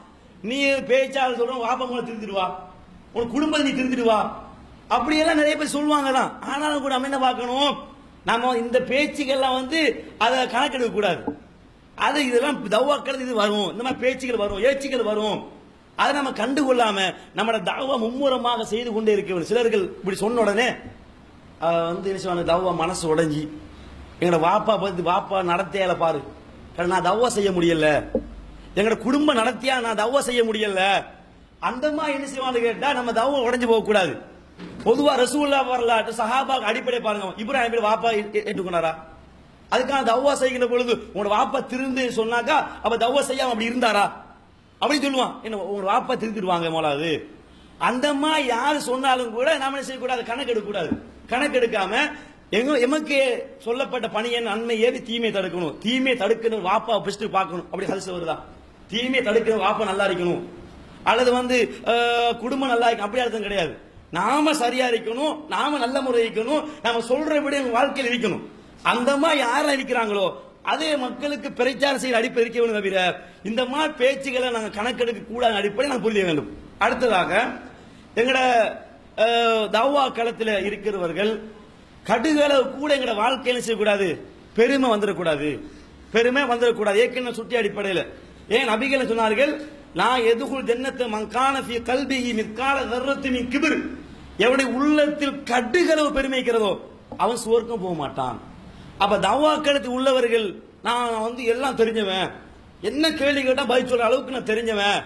நீ பேச்சாளர் சொல்ற வாப்பா மூலம் திருத்திடுவா, உன் குடும்பத்தை நீ திருத்திடுவா, அப்படியெல்லாம் நிறைய பேர் சொல்லுவாங்க தான். ஆனாலும் கூட நம்ம என்ன பார்க்கணும், நம்ம இந்த பேச்சுக்கள்லாம் அதை கணக்கெடுக்க கூடாது. அது இதெல்லாம் தவ்வாக்கள் இது வரும், இந்த மாதிரி பேச்சுகள் வரும், ஏச்சுகள் வரும். அதை நம்ம கண்டுகொள்ளாம நம்மளோட தவ்வா மும்முரமாக செய்து கொண்டே இருக்க வேண்டும். சிலர்கள் இப்படி சொன்ன உடனே தவ்வா மனசு உடைஞ்சி எங்களோட வாப்பா நடத்தியால பாரு, நான் தவ்வா செய்ய முடியல, எங்களோட குடும்ப நடத்தியா நான் தவ்வா செய்ய முடியல, அந்த மாதிரி என்ன செய்வான்னு கேட்டா நம்ம தவ்வா உடைஞ்சு போக கூடாது. பொதுவா ரசூலுல்லாஹ் வரலாற்று சஹாபாக்கு அடிப்படை பாருங்க. இப்ராஹிம் வாப்பா ஏற்றுக்கொண்டாரா? அதுக்கான தவ்வா செய்கிற பொழுது உங்களோட வாப்பா திருந்து சொன்னாக்கா அப்ப தவ்வா செய்யாம அப்படி இருந்தாரா அப்படின்னு சொல்லுவான். என்ன உங்க வாப்பா திருத்திடுவாங்க மோலாது. அந்த மாதிரி யாரு சொன்னாலும் கூட நாம என்ன செய்யக்கூடாது, கணக்கெடுக்க கூடாது. கணக்கெடுக்காம எமக்கு சொல்லப்பட்ட பணியை நன்மை ஏறி தீமையை தடுக்கணும், தீமையை தடுக்கணும் வாப்பா பெஸ்ட் பார்க்கணும். அப்படி ஹதீஸ் வருதா? தீமையை தடுக்கணும் வாப்பா நல்லா இருக்கணும், அல்லது குடும்பம் நல்லா இருக்கணும், அப்படி அர்த்தம் கிடையாது. நாம சரியா இருக்கணும், நாம நல்ல முறை இருக்கணும், நாம சொல்றபடி வாழ்க்கையில் இருக்கணும். அந்த மாதிரி யாரெல்லாம் இருக்கிறாங்களோ அதே மக்களுக்கு பிரச்சாரம் செய்ய அடிப்படை இருக்க வேண்டும். தவிர இந்த மாதிரி பேச்சுகளை நாங்கள் கணக்கெடுக்க கூடாத அடிப்படை நாங்கள் புரிய வேண்டும். அடுத்ததாக எங்கட தவ்வா களத்தில் இருக்கிறவர்கள் கடுகளவு கூட எங்கட வாழ்க்கையில செய்யக்கூடாது, பெருமை வந்துடக்கூடாது, பெருமை வந்துடக்கூடாது. ஏற்கனவே சுட்டி அடிப்படையில் ஏன் நபிகள் சொன்னார்கள், நான் எதுகுல் ஜன்னத்தை மங்கான ஃபீ கல்பிஹி மிஸ்கால தர்ரத்தி மின் கிப்ர், எவனுடைய உள்ளத்தில் கடுகளவு பெருமை இருக்கிறதோ அவன் சுவர்க்கம் போக மாட்டான். அப்ப தவ்வாக்களத்தில் உள்ளவர்கள் நான் எல்லாம் தெரிஞ்சவன், என்ன கேள்வி கேட்டா பதில் சொல்ற அளவுக்கு நான் தெரிஞ்சவன்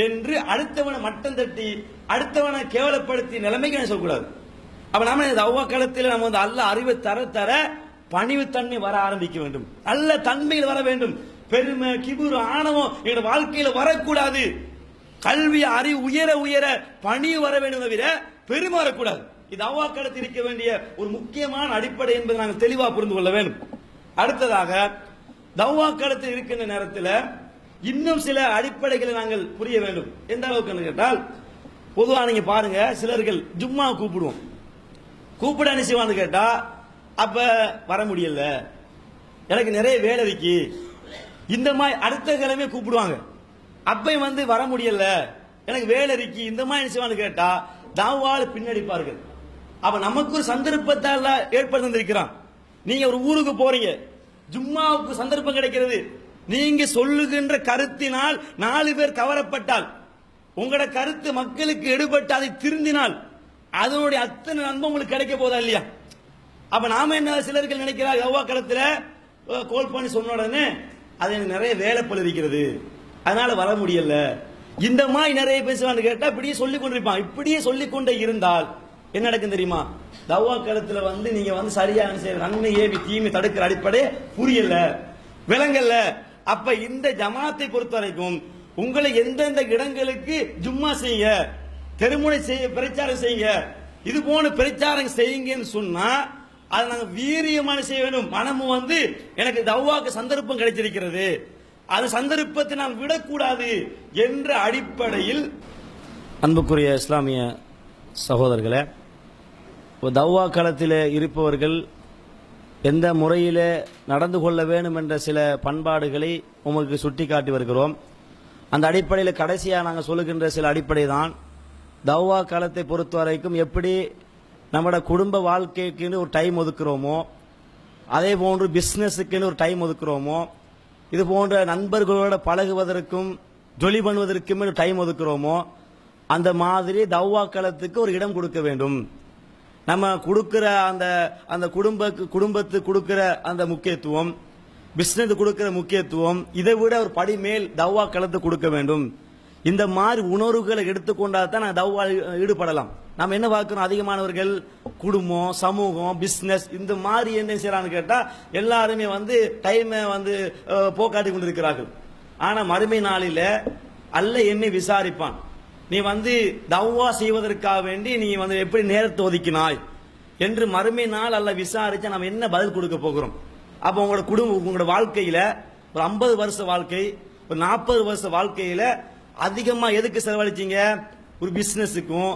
என்று அடுத்தவனை மட்டம் தட்டி அடுத்தவனை கேவலப்படுத்தி நிலைமைக்கு நான் சொல்லக்கூடாது. அப்ப நாம தவ்வாக்களத்தில் நம்ம அல்ல அறிவை தர தர பணிவுத்தன்மை வர ஆரம்பிக்க வேண்டும், நல்ல தன்மையில் வர வேண்டும். பெருமை கிபுர் ஆணவம் எங்க வாழ்க்கையில வரக்கூடாது. கல்வி அறிவு உயர உயர பணிவு வர வேண்டும், தவிர பெருமை வரக்கூடாது. இது தவ்வாக்களத்தில் இருக்க வேண்டிய ஒரு முக்கியமான அடிப்படை என்பதை நாங்கள் தெளிவாக புரிந்து கொள்ள வேண்டும். அடுத்ததாக தவ்வாக்களத்தில் இருக்கின்ற நேரத்தில் இன்னும் சில அடிப்படைகளை நாங்கள் புரிய வேண்டும். எந்த அளவுக்கு கேட்டால், பொதுவாக நீங்க பாருங்க, சிலர்கள் ஜும்மா கூப்பிட நிச்சயமானு கேட்டா அப்ப வர முடியல, எனக்கு நிறைய வேலை இருக்கு, இந்த மாதிரி அடுத்த கிழமை கூப்பிடுவாங்க. அப்ப வர முடியல, எனக்கு வேலை இருக்கு, இந்த மாதிரி நிச்சயமானு கேட்டா தாவால் பின்னடிப்பார்கள். அப்ப நமக்கு ஒரு சந்தர்ப்பத்தால் ஏற்படுத்திருக்கிறான். நீங்க ஒரு ஊருக்கு போறீங்க, ஜும்மாவுக்கு சந்தர்ப்பம் கிடைக்கிறது, நீங்க சொல்லுகின்ற கருத்தினால் 4 பேர் கவரப்பட்டால், உங்களோட கருத்து மக்களுக்கு எடுபட்டு அதை திருந்தினால் அதனுடைய அத்தனை நன்மை உங்களுக்கு கிடைக்க போதா இல்லையா? அப்ப நாம என்ன சிலர்கள் நினைக்கிறார், யவ்வா களத்துல கோல் பண்ணி சொன்ன உடனே அது எனக்கு நிறைய வேலைப்பள் இருக்கிறது அதனால வர முடியல, இந்த மாதிரி நிறைய பேசுவான்னு கேட்டா இப்படியே சொல்லிக் கொண்டிருப்பான். இப்படியே சொல்லிக் கொண்டே இருந்தால் என்ன நடக்கும் தெரியுமா? தவ்வா களத்துல நீங்க சரியான நன்மை ஏவி தீமை தடுக்கிற அடிப்படை புரியல, விளங்கல்ல. அப்ப இந்த ஜமாத்தை பொறுத்த வரைக்கும் உங்களை எந்தெந்த இடங்களுக்கு ஜும்மா செய்ய, தெருமுனை செய்ய, பிரச்சாரம் செய்ய, இது போன பிரச்சாரம் செய்யுங்கன்னு சொன்னா அதை நாங்க வீரியமான செய்ய வேண்டும். மனமும் எனக்கு தவ்வாக்கு சந்தர்ப்பம் கிடைச்சிருக்கிறது, அது சந்தர்ப்பத்தை நாம் விடக்கூடாது என்ற அடிப்படையில், அன்புக்குரிய இஸ்லாமிய சகோதரர்களே, தவ்வா களத்தில் இருப்பவர்கள் எந்த முறையில் நடந்து கொள்ள வேண்டும் என்ற சில பண்பாடுகளை உங்களுக்கு சுட்டிக்காட்டி வருகிறோம். அந்த அடிப்படையில் கடைசியாக நாங்கள் சொல்லுகின்ற சில அடிப்படை தான், தவ்வா களத்தை பொறுத்த வரைக்கும் எப்படி நம்மளோட குடும்ப வாழ்க்கைக்குன்னு ஒரு டைம் ஒதுக்குறோமோ, அதே போன்று பிஸ்னஸுக்குன்னு ஒரு டைம் ஒதுக்குறோமோ, இது போன்ற நண்பர்களோட பழகுவதற்கும் ஜொலி பண்ணுவதற்கும் ஒரு டைம் ஒதுக்குறோமோ, அந்த மாதிரி தவ்வா களத்துக்கு ஒரு இடம் கொடுக்க வேண்டும். நம்ம கொடுக்கிற அந்த குடும்பத்துக்கு கொடுக்கிற அந்த முக்கியத்துவம், பிசினஸ் கொடுக்கிற முக்கியத்துவம், இதை விட ஒரு படி மேல் தவ்வா களத்து கொடுக்க வேண்டும். இந்த மாதிரி உணர்வுகளை எடுத்துக்கொண்டா தான் நான் தவ்வா ஈடுபடலாம். நம்ம என்ன பார்க்கிறோம், அதிகமானவர்கள் குடும்பம், சமூகம், பிசினஸ் இந்த மாதிரி என்ன செய்யறான்னு கேட்டா எல்லாருமே டைமை போக்காட்டி கொண்டிருக்கிறார்கள். ஆனா மறுமை நாளில அல்ல என்னை விசாரிப்பான், நீ தவ்வா செய்வதற்காக வேண்டி நீ எப்படி நேரத்தை ஒதுக்கினாய் என்று மறுமை நாள் அல்ல விசாரிச்சா நம்ம என்ன பதில் கொடுக்க போகிறோம்? அப்ப உங்களோட குடும்பம் உங்களோட வாழ்க்கையில ஒரு 50 வருஷ வாழ்க்கை, ஒரு 40 வருஷ வாழ்க்கையில அதிகமா எதுக்கு செலவழிச்சீங்க? ஒரு பிசினஸுக்கும்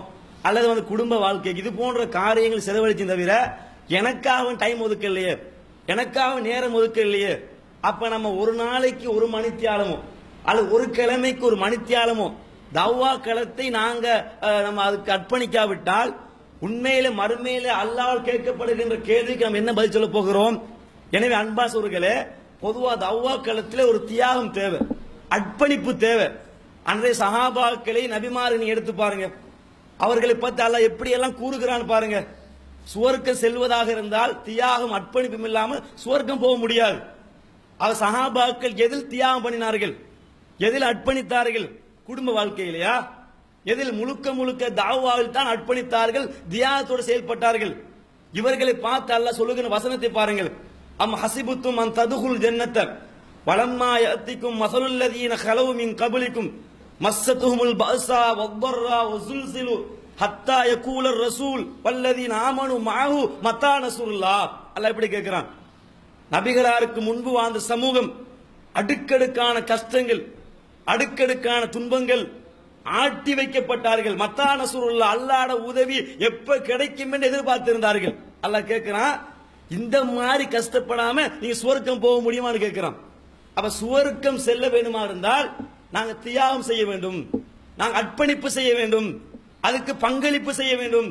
அல்லது வந்து குடும்ப வாழ்க்கைக்கு இது போன்ற காரியங்கள் செலவழிச்சு தவிர எனக்காக டைம் ஒதுக்க இல்லையே, எனக்காக நேரம் ஒதுக்க இல்லையே. அப்ப நம்ம ஒரு நாளைக்கு ஒரு மணித்தியாலமோ அல்லது ஒரு கிழமைக்கு ஒரு மணித்தியாலமோ தவ்வா களத்தை நாங்க நம்ம அதுக்கு அர்ப்பணிக்காவிட்டால் உண்மையில மறுமையில அல்லாஹ்வால் கேட்கப்படுகின்ற கேள்விக்கு நம்ம என்ன பதில் சொல்ல போகிறோம்? எனவே அன்பாசவர்களே, பொதுவா தவ்வா களத்தில் ஒரு தியாகம் தேவை, அர்ப்பணிப்பு தேவை. அன்றைய சஹாபாக்களை நபிமாரை நீங்க எடுத்து பாருங்க, அவர்களை பத்தி அல்லாஹ் எப்படி எல்லாம் கூறுகிறான்னு பாருங்க. சுவர்க்கம் செல்வதாக இருந்தால் தியாகம் அர்ப்பணிப்பும் இல்லாமல் சுவர்க்கம் போக முடியாது. அவர் சஹாபாக்கள் எதில் தியாகம் பண்ணினார்கள், எதில் அர்ப்பணித்தார்கள்? குடும்ப வாழ்க்கையிலையா? எதில்? முழுக்க முழுக்க தாவாவில் தான் அர்ப்பணித்தார்கள், தியாகத்தோடு செயல்பட்டார்கள். இவர்களை பார்த்து அல்லாஹ் சொல்லுகிற வசனத்தை பாருங்கள். அம் ஹசிபுத்தும் அன் ததுகுல் ஜன்னத வலம்மா யஅதிக்கும் மஸலுல் லதீன கலவு மின் கப்லிக்கும் மஸ்ஸத்துஹுமுல் பஅஸா வத்தர்ரா வஸுல்ஸிலு ஹத்தா யகூலர் ரசூல் வல்லதீன ஆமனு மஅஹு மத்தா நஸ்ருல்லாஹ். அல்லாஹ் இப்படி கேட்கிறான், நபிகளாருக்கு முன்பு வாழ்ந்த சமூகம் அடுக்கடுக்கான கஷ்டங்கள், அடுக்கடுக்கான துன்பங்கள், ஆட்டி வைக்கப்பட்டார்கள். மத்தா நஸ்ருல்லா, அல்லாஹ்ட உதவி எப்ப கிடைக்கும் என்று எதிர்பார்த்திருந்தார்கள். அல்லாஹ் கேட்கிறான், இந்த மாதிரி கஷ்டப்படாம நீங்க சுவர்க்கம் போக முடியுமான்னு கேட்கிறான். அப்ப சுவர்க்கம் செல்ல வேண்டுமா இருந்தால் நாங்க தியாகம் செய்ய வேண்டும், நாங்க அர்ப்பணிப்பு செய்ய வேண்டும், அதுக்கு பங்களிப்பு செய்ய வேண்டும்.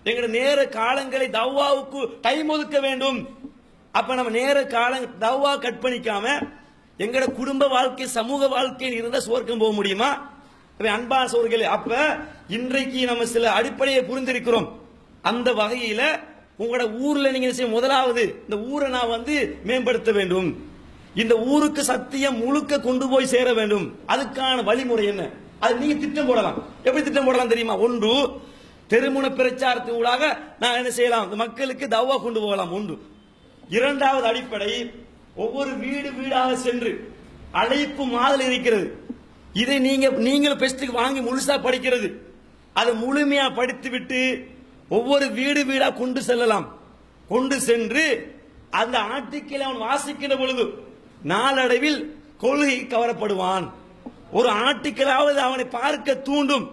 எங்களுடைய நேர காலங்களை தவ்வாவுக்கு டைம் ஒதுக்க வேண்டும். அப்ப நம்ம நேர காலம் தவ்வா கற்பணிக்காம எங்கட குடும்ப வாழ்க்கை, சமூக வாழ்க்கையில் இருந்தா சுவர்க்கம் போக முடியுமா? அன்பான சகோதரர்களே, அப்ப இன்றைக்கு நம்ம சில அடிப்படையை புரிந்திருக்கிறோம். அந்த வகையில உங்களோட ஊர்ல நீங்க செய்ய முதலாவது இந்த ஊரை நான் வந்து மேம்படுத்த வேண்டும், இந்த ஊருக்கு சத்தியம் முழுக்க கொண்டு போய் சேர வேண்டும். அதுக்கான வழிமுறை என்ன? அது நீங்க திட்டம் போடலாம். எப்படி திட்டம் போடலாம் தெரியுமா? ஒன்று, தெருமுன பிரச்சாரத்தின் ஊடாக நான் என்ன செய்யலாம், இந்த மக்களுக்கு தவ்வா கொண்டு போகலாம். ஒன்று. இரண்டாவது அடிப்படை, ஒவ்வொரு வீடு வீடாக சென்று அழைப்பு மாதிரி இருக்கிறது. இதை நீங்கள் பெஸ்ட்டுக்கு வாங்கி முழுசா படிக்கிறது, அதை முழுமையா படித்து விட்டு ஒவ்வொரு வீடு வீடா கொண்டு செல்லலாம். கொண்டு சென்று அந்த ஆர்டிக்கலை அவன் வாசிக்கிற பொழுது நாளடைவில் கொள்கை கவரப்படுவான். ஒரு ஆர்டிக்கலாவது அவனை பார்க்க தூண்டும்.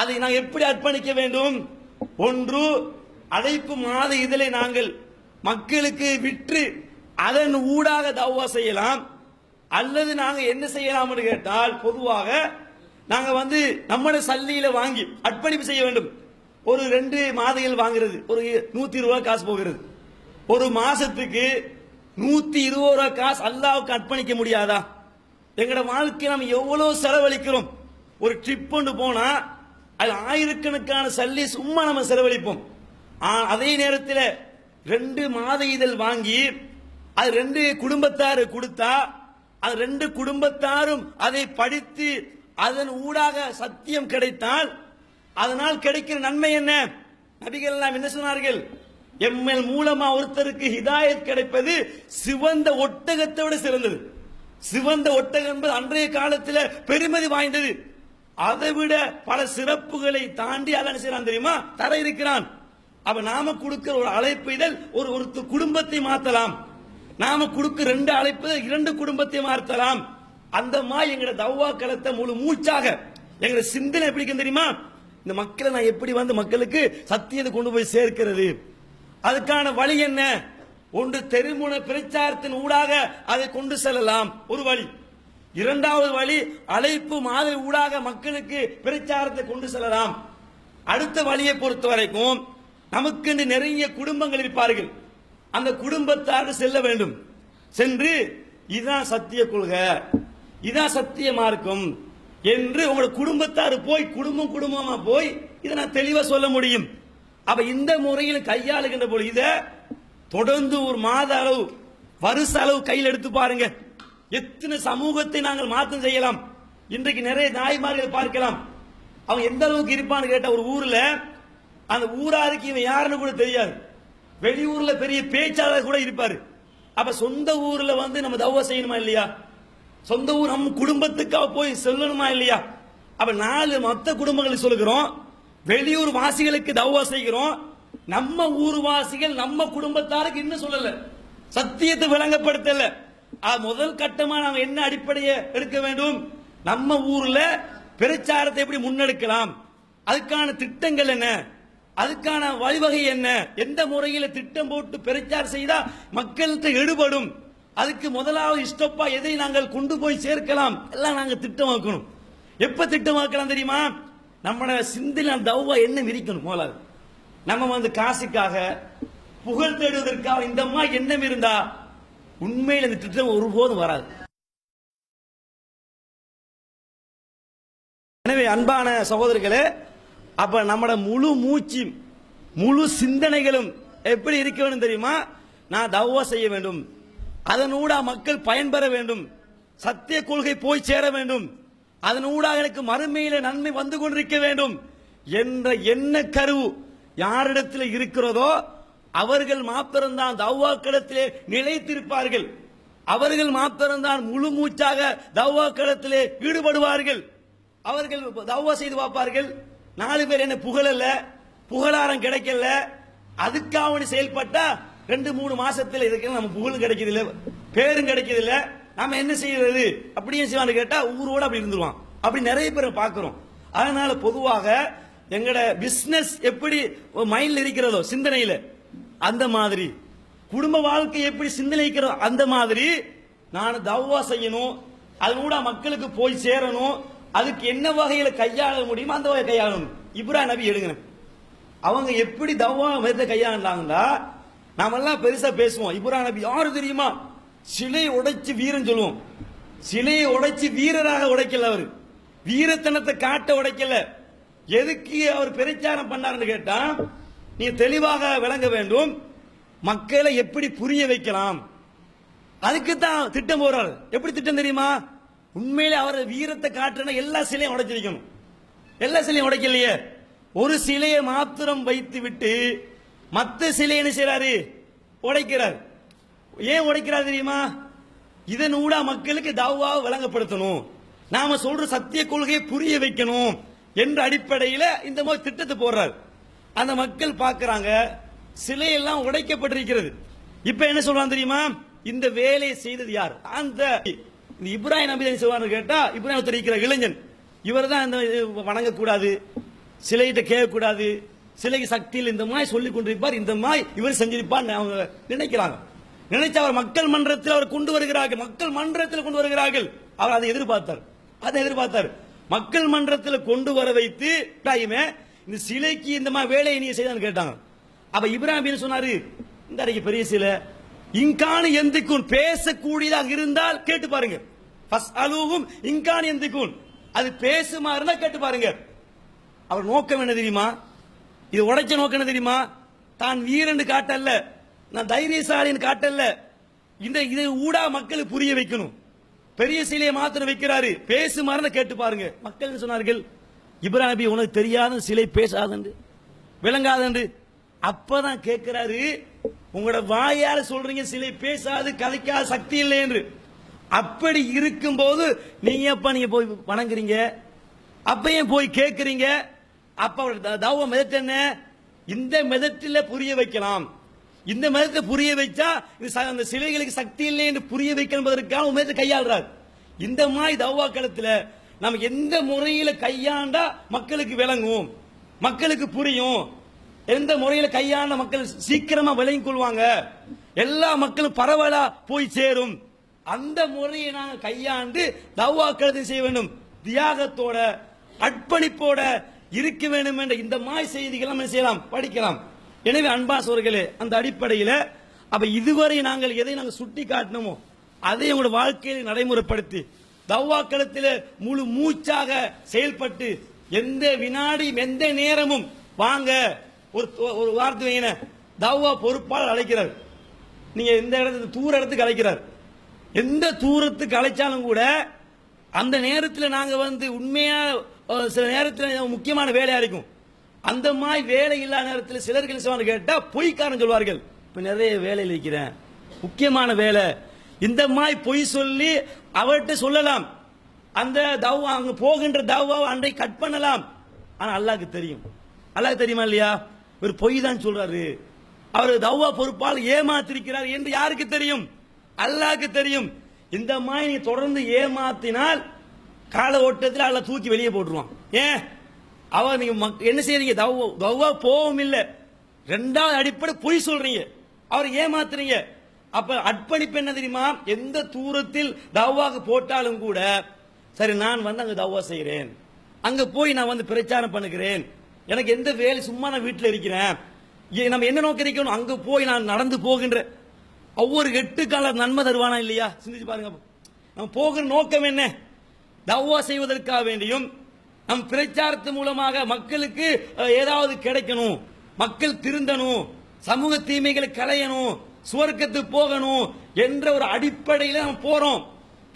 அதை நான் எப்படி அர்ப்பணிக்க வேண்டும்? ஒன்று, அழைப்பு மாத இதழை நாங்கள் மக்களுக்கு விற்று அதன் ஊடாக தவ்வா செய்யலாம். அல்லது நாங்க என்ன செய்யலாம் என்று கேட்டால், பொதுவாக நாங்க வந்து நம்முடைய சல்லியில வாங்கி அர்ப்பணிப்பு செய்ய வேண்டும். ஒரு 2 மாதங்கள் வாங்குறது ஒரு 120 ரூபாய் காசு போகிறது. ஒரு மாசத்துக்கு 120 ரூபாய் காசு அல்லாஹ்வுக்கு அர்ப்பணிக்க முடியாதா? எங்கட வாழ்க்கை நம்ம எவ்வளவு செலவழிக்கிறோம். ஒரு ட்ரிப் கொண்டு போனா அது ஆயிரக்கணக்கான சல்லி சும்மா நம்ம செலவழிப்போம். அதே நேரத்தில் 2 மாத இதழ் வாங்கி அது 2 குடும்பத்தாரு கொடுத்தா அது 2 குடும்பத்தாரும் அதை படித்து அதன் ஊடாக சத்தியம் கிடைத்தால் அதனால் கிடைக்கிற நன்மை என்ன? நபிகள் எல்லாம் என்ன சொன்னார்கள்? எம்எல் மூலமா ஒருத்தருக்கு ஹிதாயத் கிடைப்பது சிவந்த ஒட்டகத்தை விட சிறந்தது. சிவந்த ஒட்டகம் என்பது அன்றைய காலத்தில் பெருமதி வாய்ந்தது. அதை விட பல சிறப்புகளை தாண்டி அல்லாஹ் செய்யறான் தெரியுமா? தர இருக்கிறான். அப்ப நாம கொடுக்கிற ஒரு அழைப்பு இதழ் ஒரு குடும்பத்தை மாற்றலாம். நாம கொடுக்கிற 2 அழைப்பு 2 குடும்பத்தை மாற்றலாம். அந்த மாதிரி எங்கட தவ்வா களத்தை முழு மூச்சாக எங்க சிந்தனை எப்படி தெரியுமா? இந்த மக்களை நான் எப்படி வந்து மக்களுக்கு சத்தியத்தை கொண்டு போய் சேர்க்கிறது, அதுக்கான வழி என்ன? ஒன்று, தெருமுன பிரச்சாரத்தின் ஊடாக அதை கொண்டு செல்லலாம், ஒரு வழி. இரண்டாவது வழி, அழைப்பு மாதிரி ஊடாக மக்களுக்கு பிரச்சாரத்தை கொண்டு செல்லலாம். அடுத்த வழியை பொறுத்த வரைக்கும் நமக்கு நிறைய குடும்பங்கள் இருப்பார்கள், அந்த குடும்பத்தாருக்கு செல்ல வேண்டும். சென்று இதுதான் சத்திய கொள்கை, இதான் சத்திய மார்க்கம் என்று உங்களோட குடும்பத்தார் போய் குடும்பமா போய் இதை நான் தெளிவா சொல்ல முடியும். அப்ப இந்த முறையில் கையாளுகின்ற போது இதை தொடர்ந்து ஒரு மாத அளவு, வருஷ அளவு கையில் எடுத்து பாருங்க. எத்தனை சமூகத்தை நாங்கள் மாற்றம் செய்யலாம். இன்றைக்கு நிறைய நாய்மார்கள் பார்க்கலாம். அவன் எந்த அளவுக்கு இருப்பான்னு கேட்ட, ஒரு ஊர்ல அந்த ஊராருக்கு இவன் யாருன்னு கூட தெரியாது, வெளியூர்ல பெரிய பேச்சாளர் கூட இருப்பாரு. அப்ப சொந்த ஊர்ல வந்து நம்ம தவ்வா செய்யணுமா இல்லையா? சொந்த ஊர் நம்ம குடும்பத்துக்காக போய் சொல்லணுமா இல்லையா? அப்ப 4 மொத்த குடும்பங்களுக்கு சொல்லுகிறோம், வெளியூர் வாசிகளுக்கு தவ்வா செய்கிறோம், நம்ம ஊர் வாசிகள் நம்ம குடும்பத்தாருக்கு இன்னும் சொல்லல. சத்தியத்தை விளங்கப்படுத்தல. முதல் கட்டமா நாம என்ன அடிப்படையை எடுக்க வேண்டும்? நம்ம ஊர்ல பிரச்சாரத்தை எப்படி முன்னெடுக்கலாம், அதுக்கான திட்டங்கள் என்ன, அதுக்கான வழிவகை என்ன, எந்த முறையில் திட்டம் போட்டு பிரச்சாரம் செய்தா மக்கள்கிட்ட எடுபடும், அதுக்கு முதலாவது ஸ்டெப்பா எதை நாங்கள் கொண்டு போய் சேர்க்கலாம் எல்லாம் நாங்க திட்டமாக்கணும். எப்ப திட்டமாக்கலாம் தெரியுமா? நம்ம சிந்தனை தௌவா என்ன விரிக்கணும். முதலாவது நம்ம காசுக்காக புகழ் தேடுவதற்காக இந்த மாதிரி எண்ணம் இருந்தா உண்மையில் இந்த திட்டம் ஒருபோதும் வராது. எனவே அன்பான சகோதரர்களே, அப்ப நம்மட முழு மூச்சு முழு சிந்தனைகளும் எப்படி இருக்க வேண்டும் தெரியுமா? நான் தௌவா செய்ய வேண்டும், அதனூடா மக்கள் பயன்பெற வேண்டும், சத்திய கொள்கை போய் சேர வேண்டும், அதனூடாக எனக்கு மறுமையில நன்மை வந்து கொண்டிருக்க வேண்டும் என்ற எண்ண கருவு யாரிடத்தில் இருக்கிறதோ அவர்கள் மாத்திரம்தான் தௌவாக்களத்திலே நிலைத்திருப்பார்கள். அவர்கள் மாத்திரம்தான் முழு மூச்சாக தௌவாக்களத்திலே ஈடுபடுவார்கள். அவர்கள் தௌவா செய்து பார்ப்பார்கள். 4 பேர் என்ன புகழல்ல, புகழாரம் கிடைக்கல, அதுக்காக செயல்பட்டா 2-3 மாசத்துல இதுக்கு நம்ம புகழும் கிடைக்குது இல்ல, பேரும் கிடைக்குது இல்ல, நாம என்ன செய்யறது அப்படியே செய்வான்னு கேட்டா ஊரோட அப்படி இருந்துருவான். அப்படி நிறைய பேரை பார்க்கிறோம். அதனால பொதுவாக எங்கட பிசினஸ் எப்படி மைண்ட்ல இருக்கிறதோ சிந்தனையில, அந்த மாதிரி குடும்ப வாழ்க்கை எப்படி சிந்தனைக்கிறதோ அந்த மாதிரி நான் தௌவா செய்யணும், அதனூட மக்களுக்கு போய் சேரணும், அதுக்கு என்ன வகையில கையாள முடியுமோ அந்த வகையை கையாளணும். இப்ராஹிம் நபி எடுங்க, அவங்க எப்படி தௌவா மெத்த கையாண்டாங்கன்னா, நாமெல்லாம் பெருசா பேசுவோம். இப்ராஹிம் நபி யாரு தெரியுமா? சிலை உடைச்சு வீரன் சொல்லுவோம். சிலையை உடைச்சு வீரராக உடைக்கல, அவர் வீரத்தனத்தை காட்ட உடைக்கல. எதுக்கு அவர் பிரச்சாரம் பண்ணாருன்னு கேட்டா, நீ தெளிவாக விளங்க வேண்டும், மக்களை எப்படி புரிய வைக்கலாம், அதுக்கு தான் திட்டம் போறாரு. எப்படி திட்டம் தெரியுமா? உண்மையிலே அவர் வீரத்தை காட்டுற எல்லா சிலையும் உடைச்சிருக்கணும். எல்லா சிலையும் உடைக்கலையே, ஒரு சிலையை மாத்திரம் வைத்து விட்டு மற்ற சிலை என்ன செய்யறாரு? உடைக்கிறார். ஏன் உடைக்கிறார் தெரியுமா? இதன் ஊடா மக்களுக்கு தௌவாவை விளங்கப்படுத்தணும், நாம சொல்ற சத்திய கொள்கையை புரிய வைக்கணும் என்ற அடிப்படையில் இந்த மாதிரி திட்டத்தை போடுறார். அந்த மக்கள் பார்க்கிறாங்க, சிலையெல்லாம் உடைக்கப்பட்டிருக்கிறது. இப்ப என்ன சொல்றான் தெரியுமா? இந்த வேலையை செய்தது யார்? அந்த இப்ராஹிம் நபி சொல்வான்னு கேட்டா, இப்ராஹிம் தெரிவிக்கிற இளைஞன், இவர் தான் இந்த வணங்கக்கூடாது, சிலையிட்ட கேட்கக்கூடாது, சிலைக்கு சக்தியில் இந்த மாதிரி சொல்லிக் கொண்டிருப்பார், இந்த மாதிரி இவர் செஞ்சிருப்பார் அவங்க நினைக்கிறாங்க. நினைச்சு அவர் மக்கள் மன்றத்தில் அவர் கொண்டு வருகிறார்கள், மக்கள் மன்றத்தில் கொண்டு வருகிறார்கள். அவர் அதை எதிர்பார்த்தார். மக்கள் மன்றத்தில் கொண்டு வர வைத்து இந்த சிலைக்கு இந்த மாதிரி வேலையை நீங்க செய்தான்னு கேட்டாங்க. அப்ப இப்ராஹிம் சொன்னாரு, இந்த அறைக்கு பெரிய சிலை இங்கானு எந்திக்கும் பேசக்கூடியதாக இருந்தால் கேட்டு பாருங்க. ஃபஸ்அலூஹும் இன்கான எந்திக்கும், அது பேசுமா இருந்தா கேட்டு பாருங்க. அவர் நோக்கம் என்ன தெரியுமா? இது உடைச்ச நோக்கம் என்ன தெரியுமா? தான் வீரன் காட்டல்ல, நான் தைரியசாலின்னு காட்டல்ல, இந்த இது ஊடா மக்களுக்கு புரிய வைக்கணும். பெரிய சிலையை மாத்திரம் வைக்கிறாரு, பேசுமாறு கேட்டு பாருங்க. மக்கள் சொன்னார்கள், இப்ராஹிம் நபி உனக்கு தெரியாத சிலை பேசாதண்டு விளங்காதண்டு. அப்பதான் கேட்கிறாரு, உங்களோட வாயால சொல்றீங்க சிலை பேசாது கலைக்காத சக்தி இல்லை என்று. அப்படி இருக்கும் போது நீங்க போய் வணங்குறீங்க, அப்பயும் போய் கேட்கறீங்க. அப்ப தௌவா மெதட் என்ன? இந்த மெதட்டில் புரிய வைக்கலாம், இந்த மதத்தை புரிய வைச்சா அந்த சிலைகளுக்கு சக்தி இல்லை என்று புரிய வைக்கிறதுக்கான உண்மையை கையாளுறார். இந்த மாதிரி தௌவா களத்தில் நம்ம எந்த முறையில் கையாண்டா மக்களுக்கு விளங்கும், மக்களுக்கு புரியும், எந்த முறையில் கையாண்ட மக்கள் சீக்கிரமா விளங்கிக் கொள்வாங்க, எல்லா மக்களும் பரவலா போய் சேரும், அந்த முறையை நாங்கள் கையாண்டு தௌவா களத்தை செய்ய வேண்டும், தியாகத்தோட அர்ப்பணிப்போட இருக்க வேண்டும் என்ற இந்த மாதிரி செய்திகள் நம்ம செய்யலாம், படிக்கலாம். எனவே அன்பாசவர்களே, அந்த அடிப்படையில் அப்ப இதுவரை நாங்கள் எதை நாங்கள் சுட்டி காட்டினோமோ அதை உங்களோட வாழ்க்கையில் நடைமுறைப்படுத்தி தௌவா களத்தில் முழு மூச்சாக செயல்பட்டு எந்த வினாடியும் எந்த நேரமும் வாங்க. ஒரு வார்த்தை வைங்க, தௌவா பொறுப்பாளர் அழைக்கிறார், நீங்க எந்த இடத்துக்கு தூர இடத்துக்கு அழைக்கிறார், எந்த தூரத்துக்கு அழைச்சாலும் கூட அந்த நேரத்தில் நாங்க உண்மையா சில நேரத்தில் முக்கியமான வேலையா இருக்கும், அந்த மாதிரி வேலை இல்லாத நேரத்தில் சிலர்கள் செய்வாங்க கேட்டா பொய்க்காரன் சொல்வார்கள், இப்ப நிறைய வேலையில் இருக்கிறேன், முக்கியமான வேலை, இந்த மாதிரி பொய் சொல்லி அவர்கிட்ட சொல்லலாம், அந்த தௌவா அங்க போகின்ற தௌவாவை அன்றை கட் பண்ணலாம். ஆனா அல்லாஹ்க்கு தெரியும், அல்லாஹ்க்கு தெரியுமா இல்லையா? ஒரு பொய் தான் சொல்றாரு, அவர் தௌவா பொறுப்பால் ஏமாத்திருக்கிறார் என்று யாருக்கு தெரியும்? அல்லாஹ்க்கு தெரியும். இந்த மாதிரி நீ தொடர்ந்து ஏமாத்தினால் கால ஓட்டத்தில் அல்ல தூக்கி வெளியே போட்டுருவான். ஏன் அவர் நீங்க என்ன செய்றீங்க? தௌவா போவும் இல்லை. ரெண்டாவது அடிப்படை பொய் சொல்றீங்க, அவர் ஏமாத்துறீங்க. அப்ப அர்ப்பணிப்பு என்ன தெரியுமா? எந்த தூரத்தில் தௌவாக்கு போட்டாலும் கூட சரி நான் வந்து அங்க தௌவா செய்கிறேன், அங்க போய் நான் வந்து பிரச்சாரம் பண்ணுகிறேன், எனக்கு எந்த வேலை, சும்மா நான் வீட்டில் இருக்கிறேன். நம்ம என்ன நோக்கி இருக்கணும்? அங்க போய் நான் நடந்து போகின்ற ஒவ்வொரு 8 கால நன்மை தருவானா இல்லையா? சிந்திச்சு பாருங்க. நம்ம போகிற நோக்கம் என்ன? தௌவா செய்வதற்காக வேண்டியும் நம் பிரச்சாரத்து மூலமாக மக்களுக்கு ஏதாவது கிடைக்கணும், மக்கள் திருந்தணும், சமூக தீமைகளை களையணும், சுவர்க்கத்துக்கு போகணும் என்ற ஒரு அடிப்படையில் நம்ம போறோம்.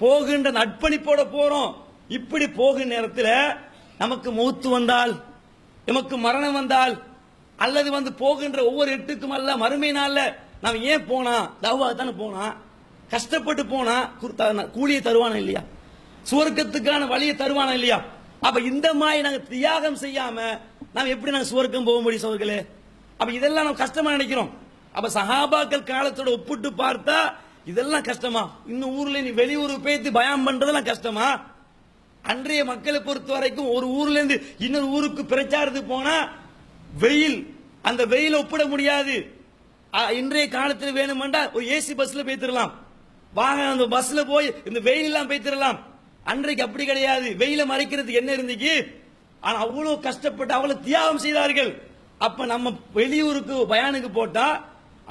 போகின்ற அர்ப்பணிப்போட போறோம். இப்படி போகிற நேரத்தில் நமக்கு மௌத்து வந்தால், நமக்கு மரணம் வந்தால், அல்லது வந்து போகின்ற ஒவ்வொரு 8க்கும் அல்ல மறுமை நாள்ல நாம் ஏன் போனா? தௌவா தானே போனா, கஷ்டப்பட்டு போனா கூலியை தருவானா இல்லையா? சுவர்க்கத்துக்கான வழியை தருவானா இல்லையா? அப்ப இந்த மாதிரி நாங்க தியாகம் செய்யாம நாம் எப்படி நாங்க சுவர்க்கம் போக முடியும் சோர்களே? அப்ப இதெல்லாம் நம்ம கஷ்டமா நினைக்கிறோம். அப்ப சஹாபாக்கள் காலத்தோட ஒப்பிட்டு பார்த்தா இதெல்லாம் கஷ்டமா? இன்னும் ஊர்ல நீ வெளியூருக்கு போய் பயம் பண்றதெல்லாம் கஷ்டமா? அன்றைய மக்களை பொறுத்த வரைக்கும் ஒரு ஊர்ல இருந்து இன்னொரு ஊருக்கு பிரச்சாரத்துக்கு போனா வெயில், அந்த வெயில ஒப்பிட முடியாது. இன்றைய காலத்தில் வேணுமெண்டா ஒரு ஏசி பஸ்ல போய்த்திரலாம், வாங்க அந்த பஸ்ல போய் இந்த வெயில் எல்லாம் போய்த்திரலாம். அன்றைக்கு அப்படி கிடையாது. வெயில மறைக்கிறதுக்கு என்ன இருந்துச்சு? ஆனா அவ்வளவு கஷ்டப்பட்டு அவ்வளவு தியாகம் செய்தார்கள். அப்ப நம்ம வெளியூருக்கு பயானுக்கு போட்டா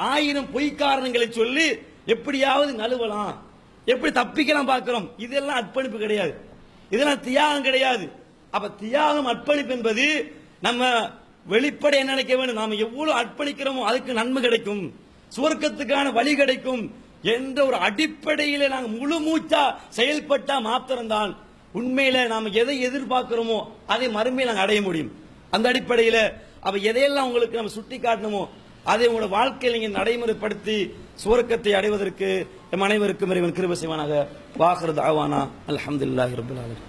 1000 பொய் காரணங்களை சொல்லி எப்படியாவது நழுவலாம், எப்படி தப்பிக்கலாம் பார்க்கிறோம். இதெல்லாம் அர்ப்பணிப்பு கிடையாது, இதெல்லாம் தியாகம் கிடையாது. அப்ப தியாகம், அர்ப்பணிப்பு என்பது நம்ம வெளிப்படை என்ன நினைக்க வேண்டும்? நாம எவ்வளவு அர்ப்பணிக்கிறோமோ அதுக்கு நன்மை கிடைக்கும், சுவர்க்கத்துக்கான வழி கிடைக்கும் என்ற ஒரு அடிப்படையில நாங்கள் முழு மூச்சா செயல்பட்டா மாத்திரம்தான் உண்மையில நாம எதை எதிர்பார்க்கிறோமோ அதை மறுமையில் நாங்கள் அடைய முடியும். அந்த அடிப்படையில அப்ப எதையெல்லாம் உங்களுக்கு நம்ம சுட்டி காட்டணுமோ அதை உங்களோட வாழ்க்கையில் நீங்க நடைமுறைப்படுத்தி சுவர்க்கத்தை அடைவதற்கு எம் அனைவருக்கும் இறைவன் கிருபை செய்வானாக. வாஹிரு தஅவானா அல்ஹம்துலில்லாஹி ரப்பில் ஆலமீன்.